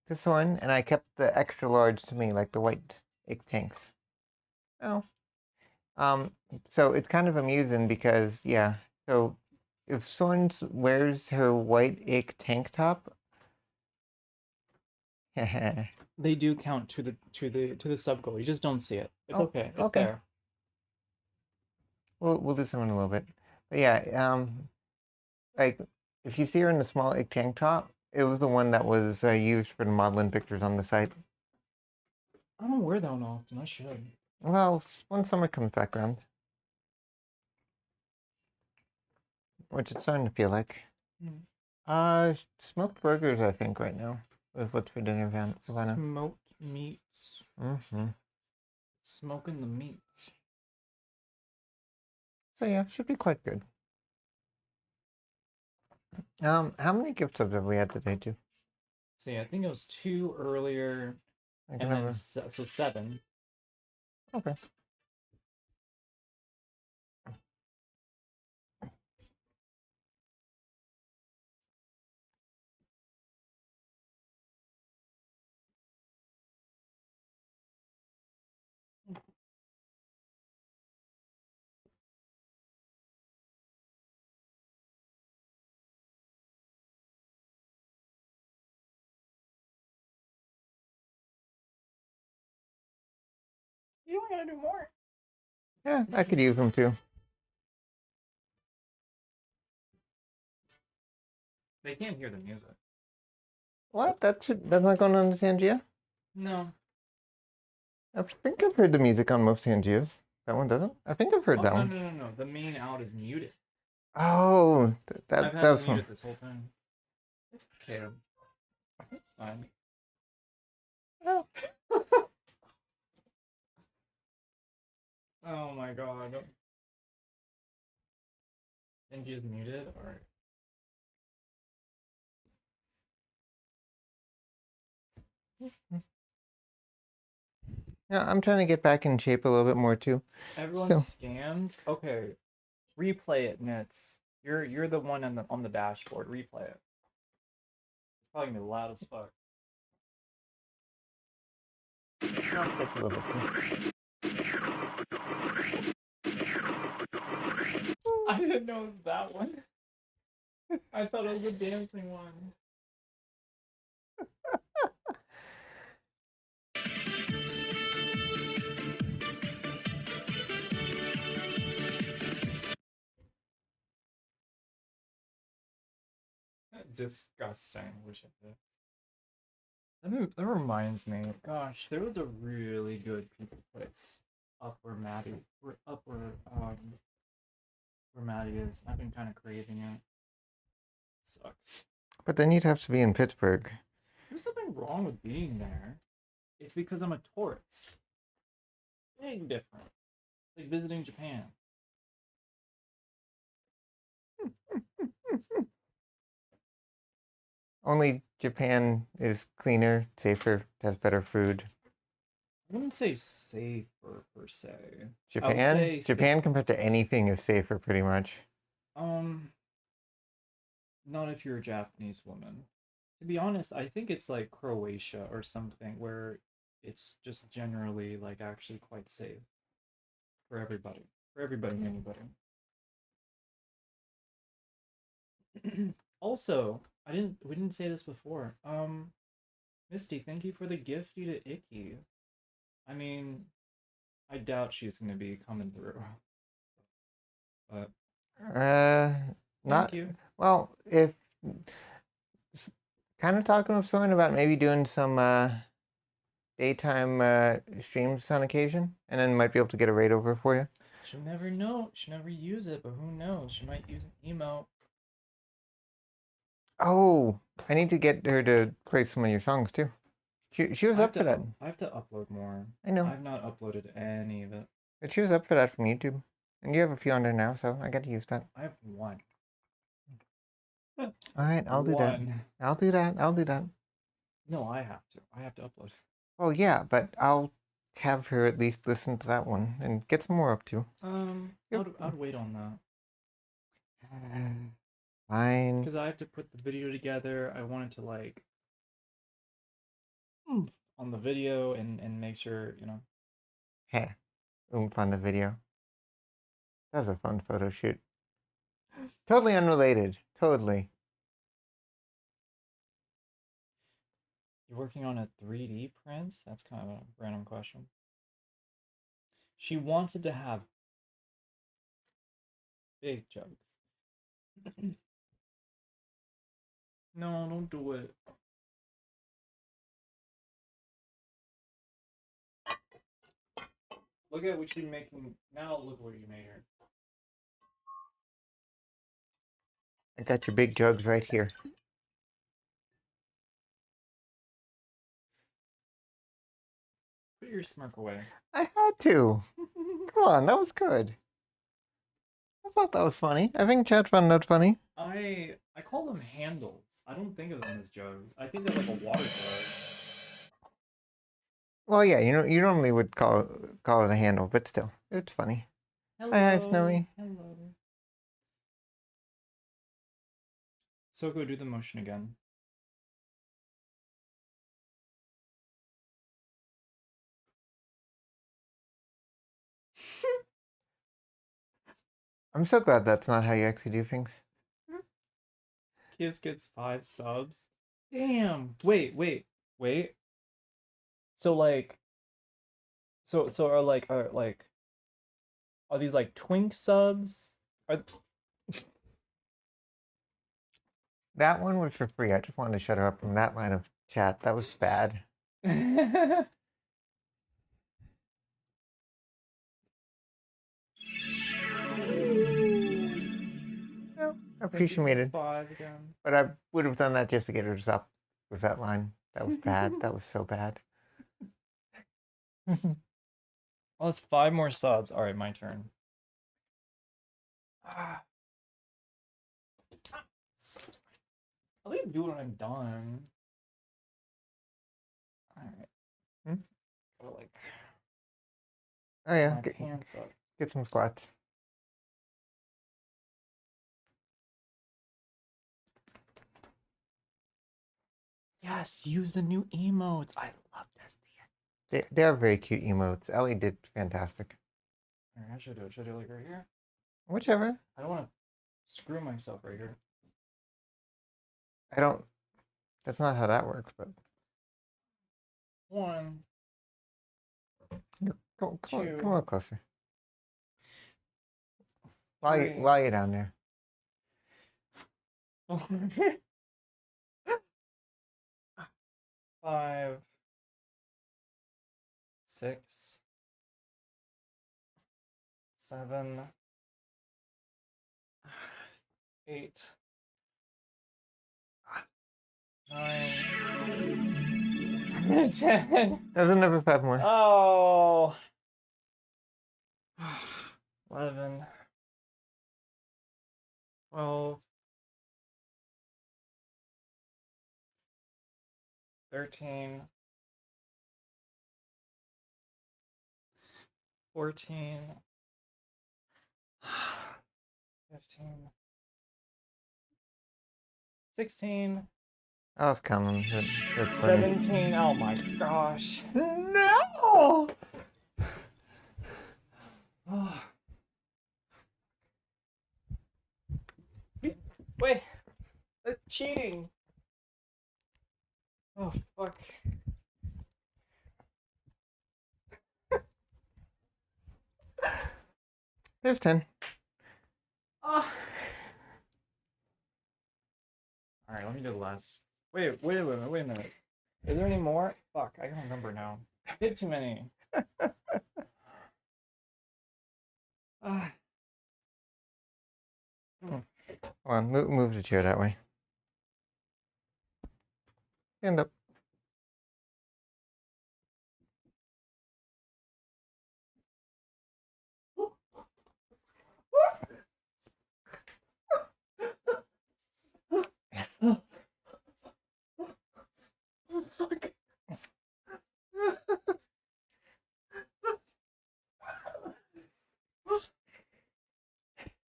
to Soren and I kept the extra large to me, like the white ink tanks. Oh. So it's kind of amusing because yeah, so if Soren wears her white ick tank top, They do count to the sub goal. You just don't see it. It's Oh, okay. It's okay. there. we'll do some in a little bit. But yeah, like if you see her in the small ick tank top, it was the one that was used for the modeling pictures on the site. I don't wear that one often. I should. Well, when summer comes back around, which it's starting to feel like. Smoked burgers, I think, right now is what's for dinner, Savannah. Smoked meats. Mm-hmm. Smoking the meats. So yeah, should be quite good. How many gift subs have we had today, too? See, I think it was 2 earlier, I and can then never. so 7. Okay. You don't gotta do more. Yeah, I could use them too. They can't hear the music. What? That's not going on the Sangia? No. I think I've heard the music on most Sangias. That one doesn't? I think I've heard Oh, that no, one. no, no, no. The main out is muted. Oh, I've had that's it muted this whole time. It's okay. It's fine. Oh. Oh my god. Angie is muted? Alright. Yeah, I'm trying to get back in shape a little bit more too. Everyone's scammed? Okay. Replay it, Nits. You're the one on the dashboard. Replay it. It's probably gonna be loud as fuck. Not just a little bit. I didn't know it was that one. I thought it was a dancing one. Disgusting. Wish I did. That reminds me. Gosh, there was a really good pizza place up where where Maddie is. I've been kind of craving it. Sucks. But then you'd have to be in Pittsburgh. There's nothing wrong with being there. It's because I'm a tourist. Big difference. Like visiting Japan. Only Japan is cleaner, safer, has better food. I wouldn't say safer per se. Japan, say Japan compared to anything is safer, pretty much. Not if you're a Japanese woman. To be honest, I think it's like Croatia or something where it's just generally like actually quite safe for everybody. For everybody and anybody. Also, we didn't say this before. Misty, thank you for the gift you to Icky. I mean, I doubt she's gonna be coming through. But Not thank you. well. If kind of talking with someone about maybe doing some daytime streams on occasion, and then might be able to get a raid over for you. She'll never know. She'll never use it, but who knows? She might use an emote. Oh, I need to get her to play some of your songs too. She was up for that. I have to upload more. I know. I've not uploaded any of it. But she was up for that from YouTube. And you have a few on there now, so I got to use that. I have one. Alright, I'll do that. I'll do that. I'll do that. No, I have to. I have to upload. Oh yeah, but I'll have her at least listen to that one and get some more up too. I'd wait on that. Fine. Because I have to put the video together. I wanted to like on the video and make sure, you know. Heh. On the video. That was a fun photo shoot. Totally unrelated. Totally. You're working on a 3D print? That's kind of a random question. She wants it to have big jugs. No, don't do it. Look at what you're making. Now look what you made her. I got your big jugs right here. Put your smirk away. I had to. Come on, that was good. I thought that was funny. I think chat found that funny. I call them handles. I don't think of them as jugs. I think of like a water jug. Well, yeah, you normally would call it a handle, but still, it's funny. Hello. Hi, Snowy. Hello. So go do the motion again. I'm so glad that's not how you actually do things. Kiss gets 5 subs. Damn. Wait. So like are these like twink subs? That one was for free. I just wanted to shut her up from that line of chat. That was bad. Well, appreciated. 5 again. But I would have done that just to get her to stop with that line. That was bad. That was so bad. Well, it's 5 more subs. All right, my turn. At least do it when I'm done. All right. Gotta like. Oh yeah. My pants up. Get some squats. Yes, use the new emotes. I love this. They are very cute emotes. Ellie did fantastic. Alright, I should do it. Should I do it like right here? Whichever. I don't want to screw myself right here. I don't. That's not how that works. But 1, come on, Two. come on closer. Three. While you're down there. 5, 6, 7, 8, 9, 10. There's another 5 more. Oh. 11, 12, 13, 14, 15, 16, I was counting. That's funny. 17. Oh my gosh. No! Oh. Wait. That's cheating. Oh, fuck. There's 10. Oh. Alright, let me do the last. Wait a minute. Is there any more? Fuck, I don't remember now. I did too many. Ah. Come on, move the chair that way. Stand up. Fuck.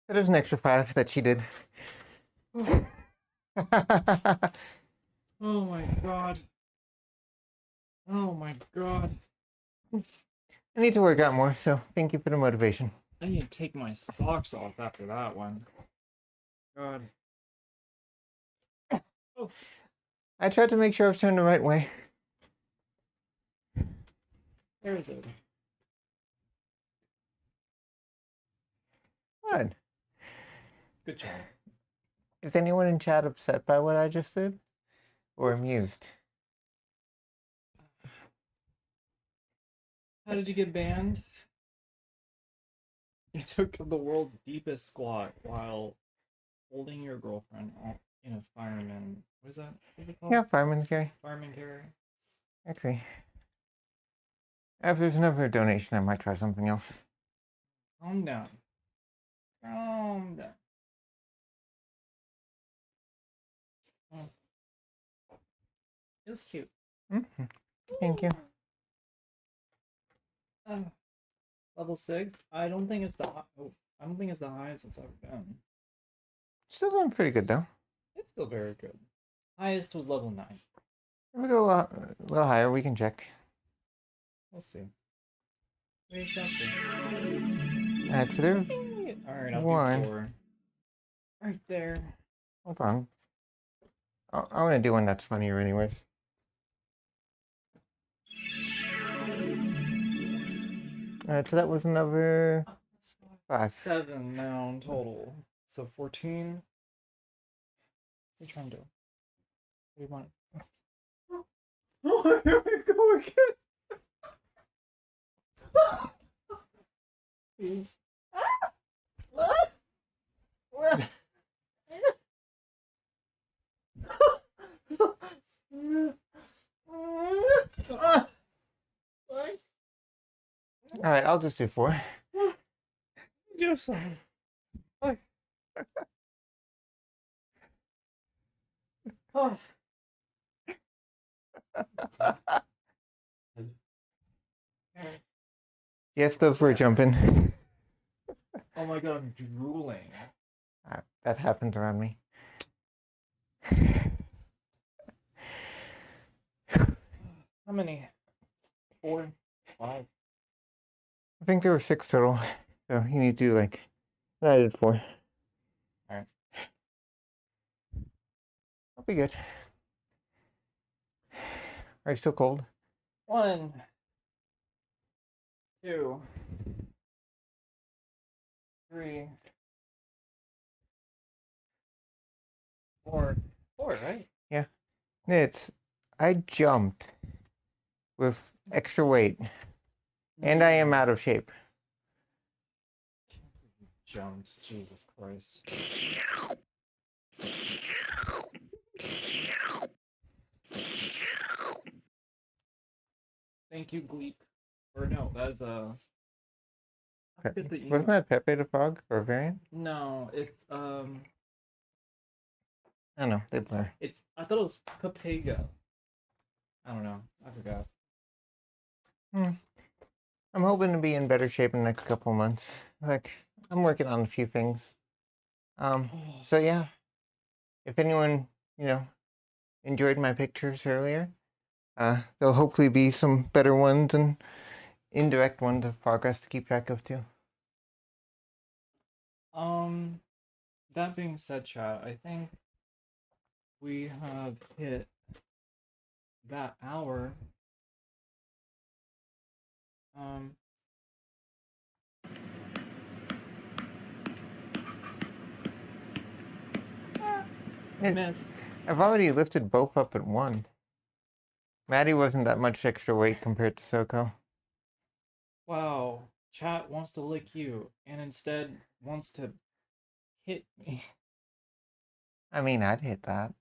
There's an extra 5 that she did. Oh my god. Oh my god. I need to work out more, so thank you for the motivation. I need to take my socks off after that one. God. Oh. I tried to make sure I was turned the right way. Where is it? What? Good job. Is anyone in chat upset by what I just did? Or amused? How did you get banned? You took the world's deepest squat while holding your girlfriend in a fireman. What is that? What's it called? Yeah, fireman's carry. Fireman carry. Okay. If there's another donation, I might try something else. Calm down. Calm down. Oh. It was cute. Mm-hmm. Thank you. Level 6. I don't think it's the I don't think it's the highest it's ever been. Still doing pretty good though. It's still very good. Highest was level 9. If we go a little higher, we can check. We'll see. We shall see. Add to there. Alright, I'll One. do 4. Right there. Hold on. I want to do one that's funnier anyways. Alright, so that was another 5. 7 now in total. So 14. What are you trying to do? What do you want? Oh, here we go again. Please. What? What? Alright, I'll just do 4. Do something. Look. Oh. Yes, those were jumping. Oh my god, I'm drooling. That happens around me. How many? 4, 5. I think there were 6 total. So you need to do like. I did 4. Alright. I'll be good. Are you still cold? 1, 2, 3, 4. 4, right? Yeah. I jumped with extra weight, and I am out of shape. Jumps, Jesus Christ. Thank you, Gleep. Or no, that's I forget the Wasn't that Pepe the Frog or variant? No, it's I don't know. They blur. I thought it was Papega. I don't know. I forgot. I'm hoping to be in better shape in the next couple of months. Like, I'm working on a few things. So yeah, if anyone, enjoyed my pictures earlier, there'll hopefully be some better ones and indirect ones of progress to keep track of too. That being said, chat, I think we have hit that hour. Miss. I've already lifted both up at once. Maddie wasn't that much extra weight compared to Soko. Wow, chat wants to lick you and instead wants to hit me. I mean, I'd hit that.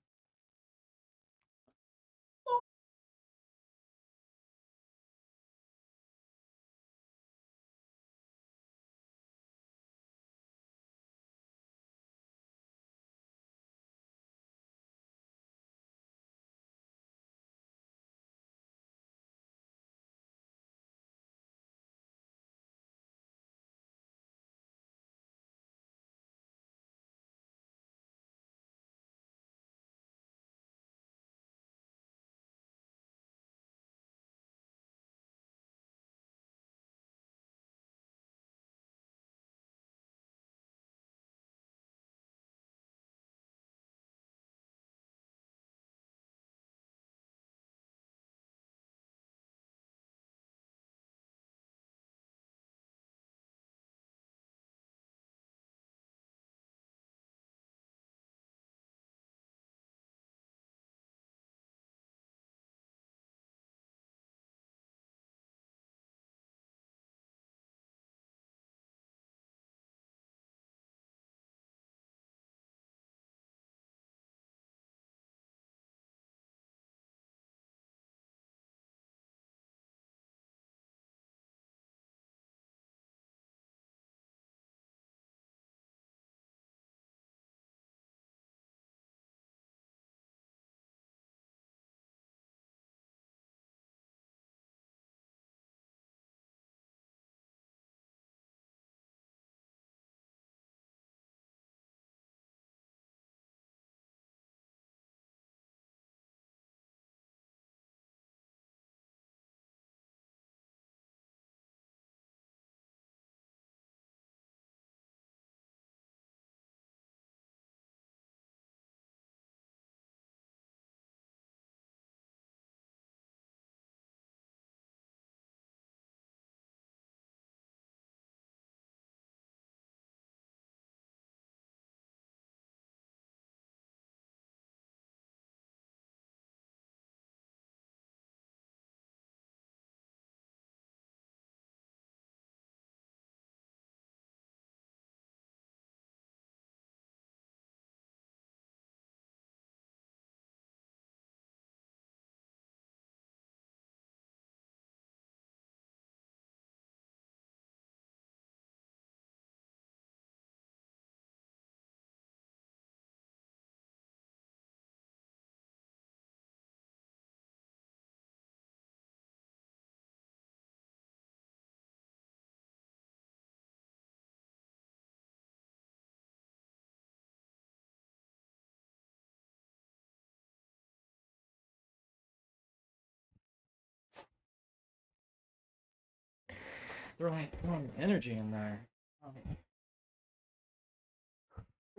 throwing energy in there. Oh.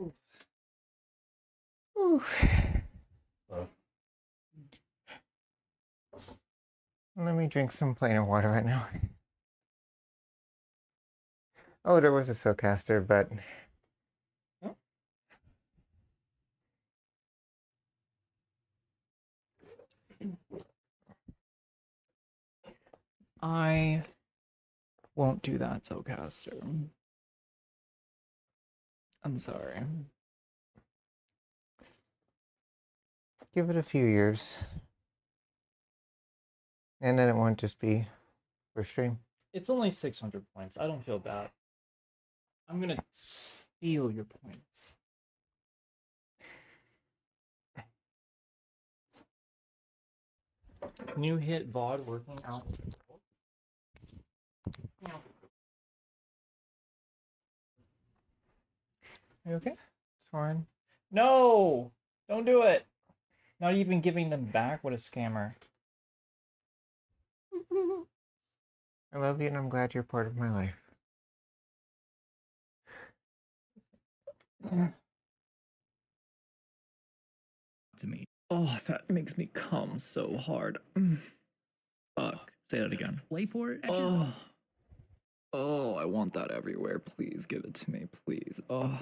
Oof. Ooh. Let me drink some plain water right now. Oh, there was a SoCaster, but I won't do that, SoCaster. I'm sorry. give it a few years. And then it won't just be for stream. It's only 600 points. I don't feel bad. I'm gonna steal your points. New hit VOD working out. You okay? It's fine. No! Don't do it! Not even giving them back? What a scammer. I love you and I'm glad you're part of my life. To me. Oh, that makes me come so hard. Fuck. Say that again. Layport. Oh, I want that everywhere. Please give it to me, please. Oh.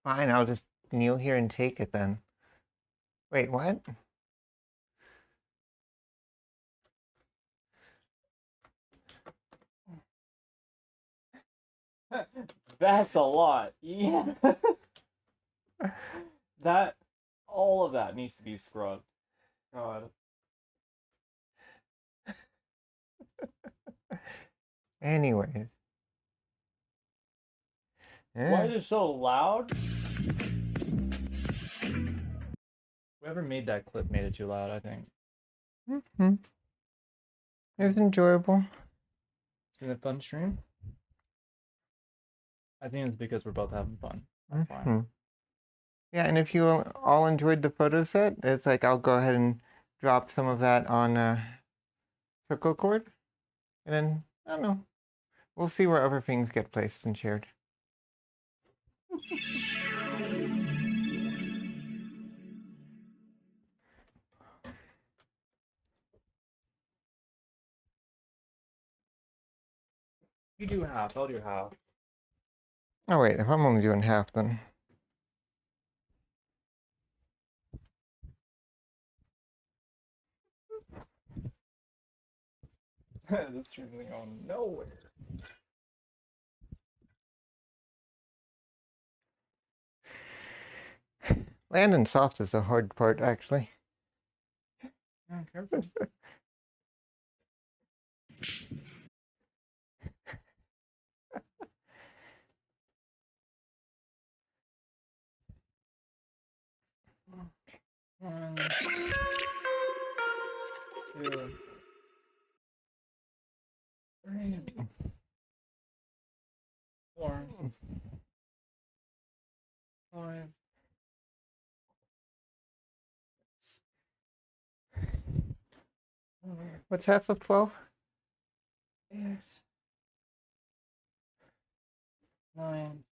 Fine, I'll just kneel here and take it then. Wait, what? That's a lot. Yeah. All of that needs to be scrubbed. God. Anyways. Why is it so loud? Whoever made that clip made it too loud, I think. Mm-hmm. It was enjoyable. It's been a fun stream. I think it's because we're both having fun. That's fine. Yeah, and if you all enjoyed the photo set, it's like I'll go ahead and drop some of that on SoCosion. And then, I don't know, we'll see where other things get placed and shared. You do half, I'll do half. Oh wait, if I'm only doing half then. This stream's going nowhere. Landing soft is the hard part, actually. Yeah, careful. One, two, three, four, five, six, What's half of 12? 8, 9,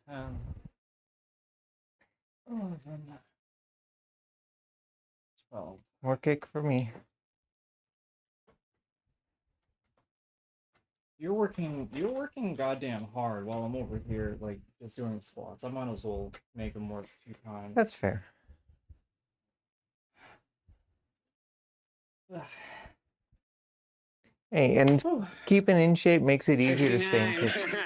10, 11, 12. More cake for me. You're working goddamn hard while I'm over here, like, just doing squats. I might as well make them work 2 times. That's fair. Hey, and keeping in shape makes it easier to stay in shape.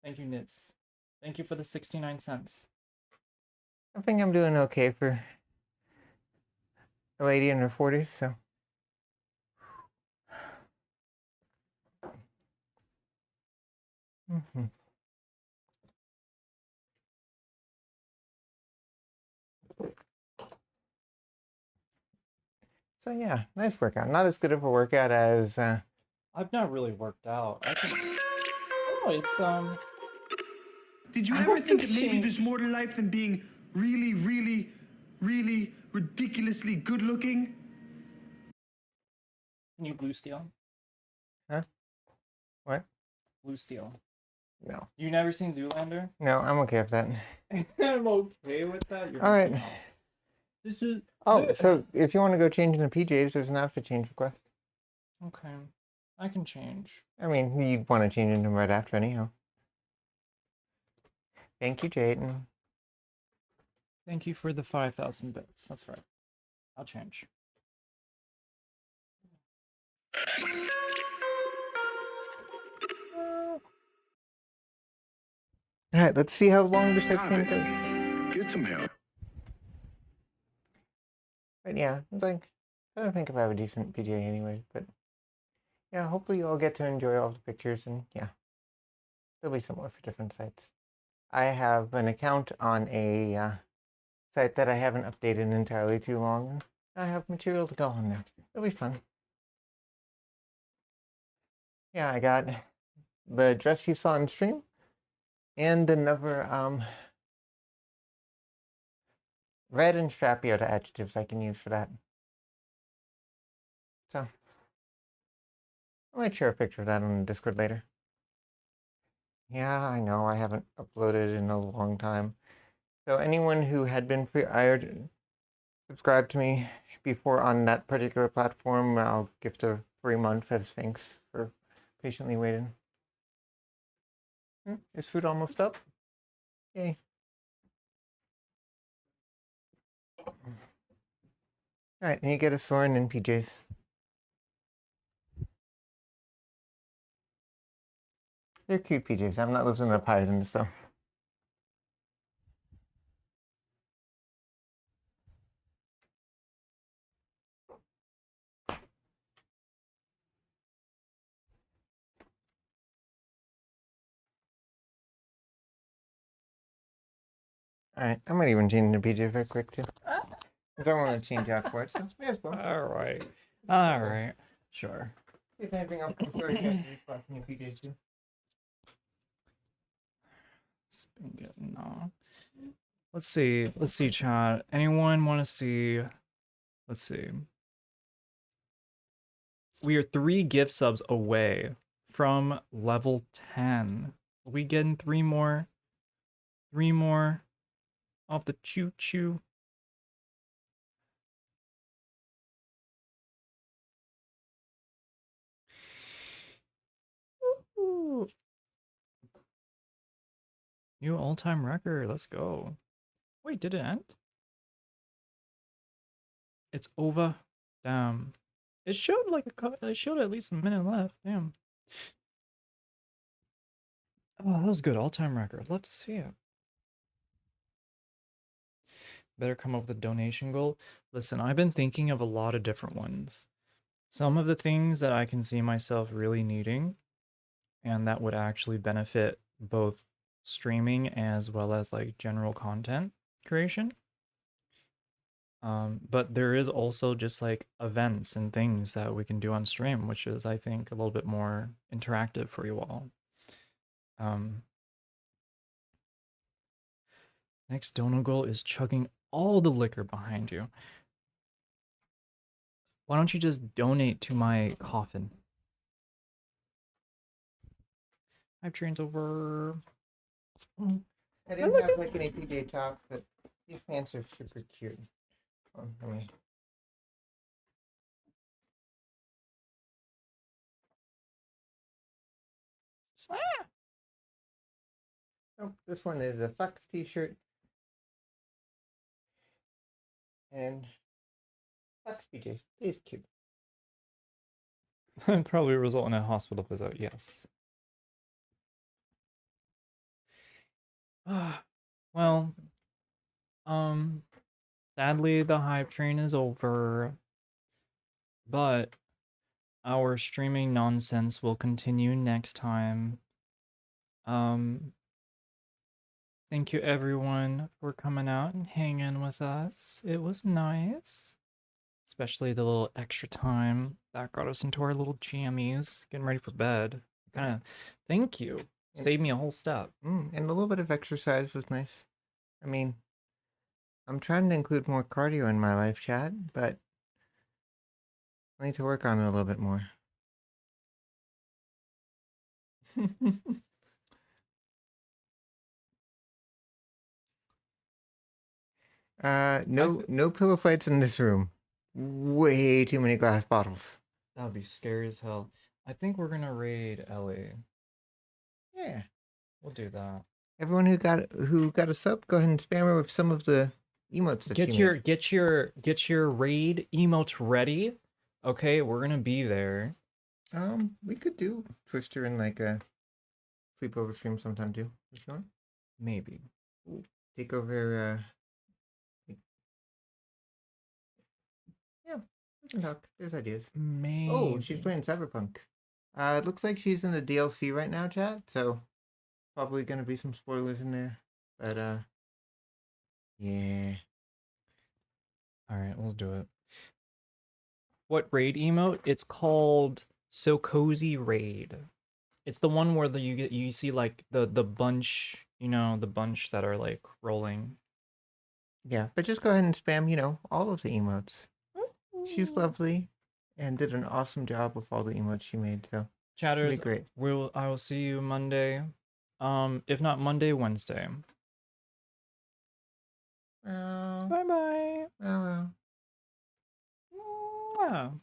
Thank you, Nits. Thank you for the 69 cents. I think I'm doing okay for a lady in her 40s, so. So yeah, nice workout. Not as good of a workout as I've not really worked out. I think. Oh, it's Did you I ever don't think think that maybe there's change. more to life than being really, really, really ridiculously good looking? Can you blue steel? Huh? What? Blue steel. No. You never seen Zoolander? No, I'm okay with that. I'm okay with that. You're All right. missing out. This is Oh, so if you want to go change into PJs, there's an outfit change request. okay. I can change. I mean, you'd want to change into them right after anyhow. Thank you, Jayden. Thank you for the 5,000 bits. That's right. I'll change. All right, let's see how long this Stop thing it. goes. Get some help. But yeah, it's like, I don't think if I have a decent PJ anyway, but yeah, hopefully you all get to enjoy all the pictures, and yeah, there'll be some more for different sites. I have an account on a site that I haven't updated entirely too long, and I have material to go on there. It'll be fun. Yeah, I got the dress you saw on stream, and another red and strappy are the adjectives I can use for that. So I might share a picture of that on Discord later. Yeah, I know I haven't uploaded in a long time. So anyone who had been subscribed to me before on that particular platform, I'll gift a free month as thanks for patiently waiting. Is food almost up? Yay. Alright, and you get a Soren and PJs. They're cute PJs. I'm not losing a pie in this though. Alright, I might even change the PJ very quick too. Because I want to change out for it, so may as well. Alright. Alright. Sure. See if anything else comes through, you guys can request new PJs too. It's been getting on. Let's see, chat. Anyone want to see? Let's see. We are 3 gift subs away from level 10. Are we getting 3 more? 3 more off the choo choo. Ooh. New all-time record. Let's go. Wait, did it end? It's over. Damn. It showed like it showed at least a minute left. Damn. Oh, that was good. All-time record. Love to see it. Better come up with a donation goal. Listen, I've been thinking of a lot of different ones. Some of the things that I can see myself really needing and that would actually benefit both streaming as well as like general content creation. But there is also just like events and things that we can do on stream, which is, I think, a little bit more interactive for you all. Next dono goal is chugging all the liquor behind you. Why don't you just donate to my coffin? Hype train's over. I didn't have like an APJ top, but these pants are super cute. Let me. Oh, this one is a Fox t-shirt. And Fox PJs. It's cute. Probably result in a hospital visit, yes. Well, sadly the hype train is over, but our streaming nonsense will continue next time. Thank you everyone for coming out and hanging with us. It was nice. Especially the little extra time that got us into our little jammies, getting ready for bed. Thank you. Save me a whole step. And a little bit of exercise was nice. I mean, I'm trying to include more cardio in my life, chat, but I need to work on it a little bit more. No pillow fights in this room. Way too many glass bottles. That would be scary as hell. I think we're gonna raid Ellie. Yeah. We'll do that. Everyone who got a sub, go ahead and spam her with some of the emotes that she made. Get your raid emote ready. Okay, we're gonna be there. We could do Twister in like a sleepover stream sometime too, if you want. Maybe. Take over. Yeah, we can talk. There's ideas. Maybe. Oh, she's playing Cyberpunk. It looks like she's in the DLC right now, chat. So probably gonna be some spoilers in there. But yeah. All right, we'll do it. What raid emote? It's called So Cozy Raid. It's the one where you see like the bunch, the bunch that are like rolling. Yeah, but just go ahead and spam, all of the emotes. She's lovely and did an awesome job with all the emotes she made, so Chatters, it'll be great. I will see you Monday. If not Monday, Wednesday. Oh. Bye bye. Oh. Mwah.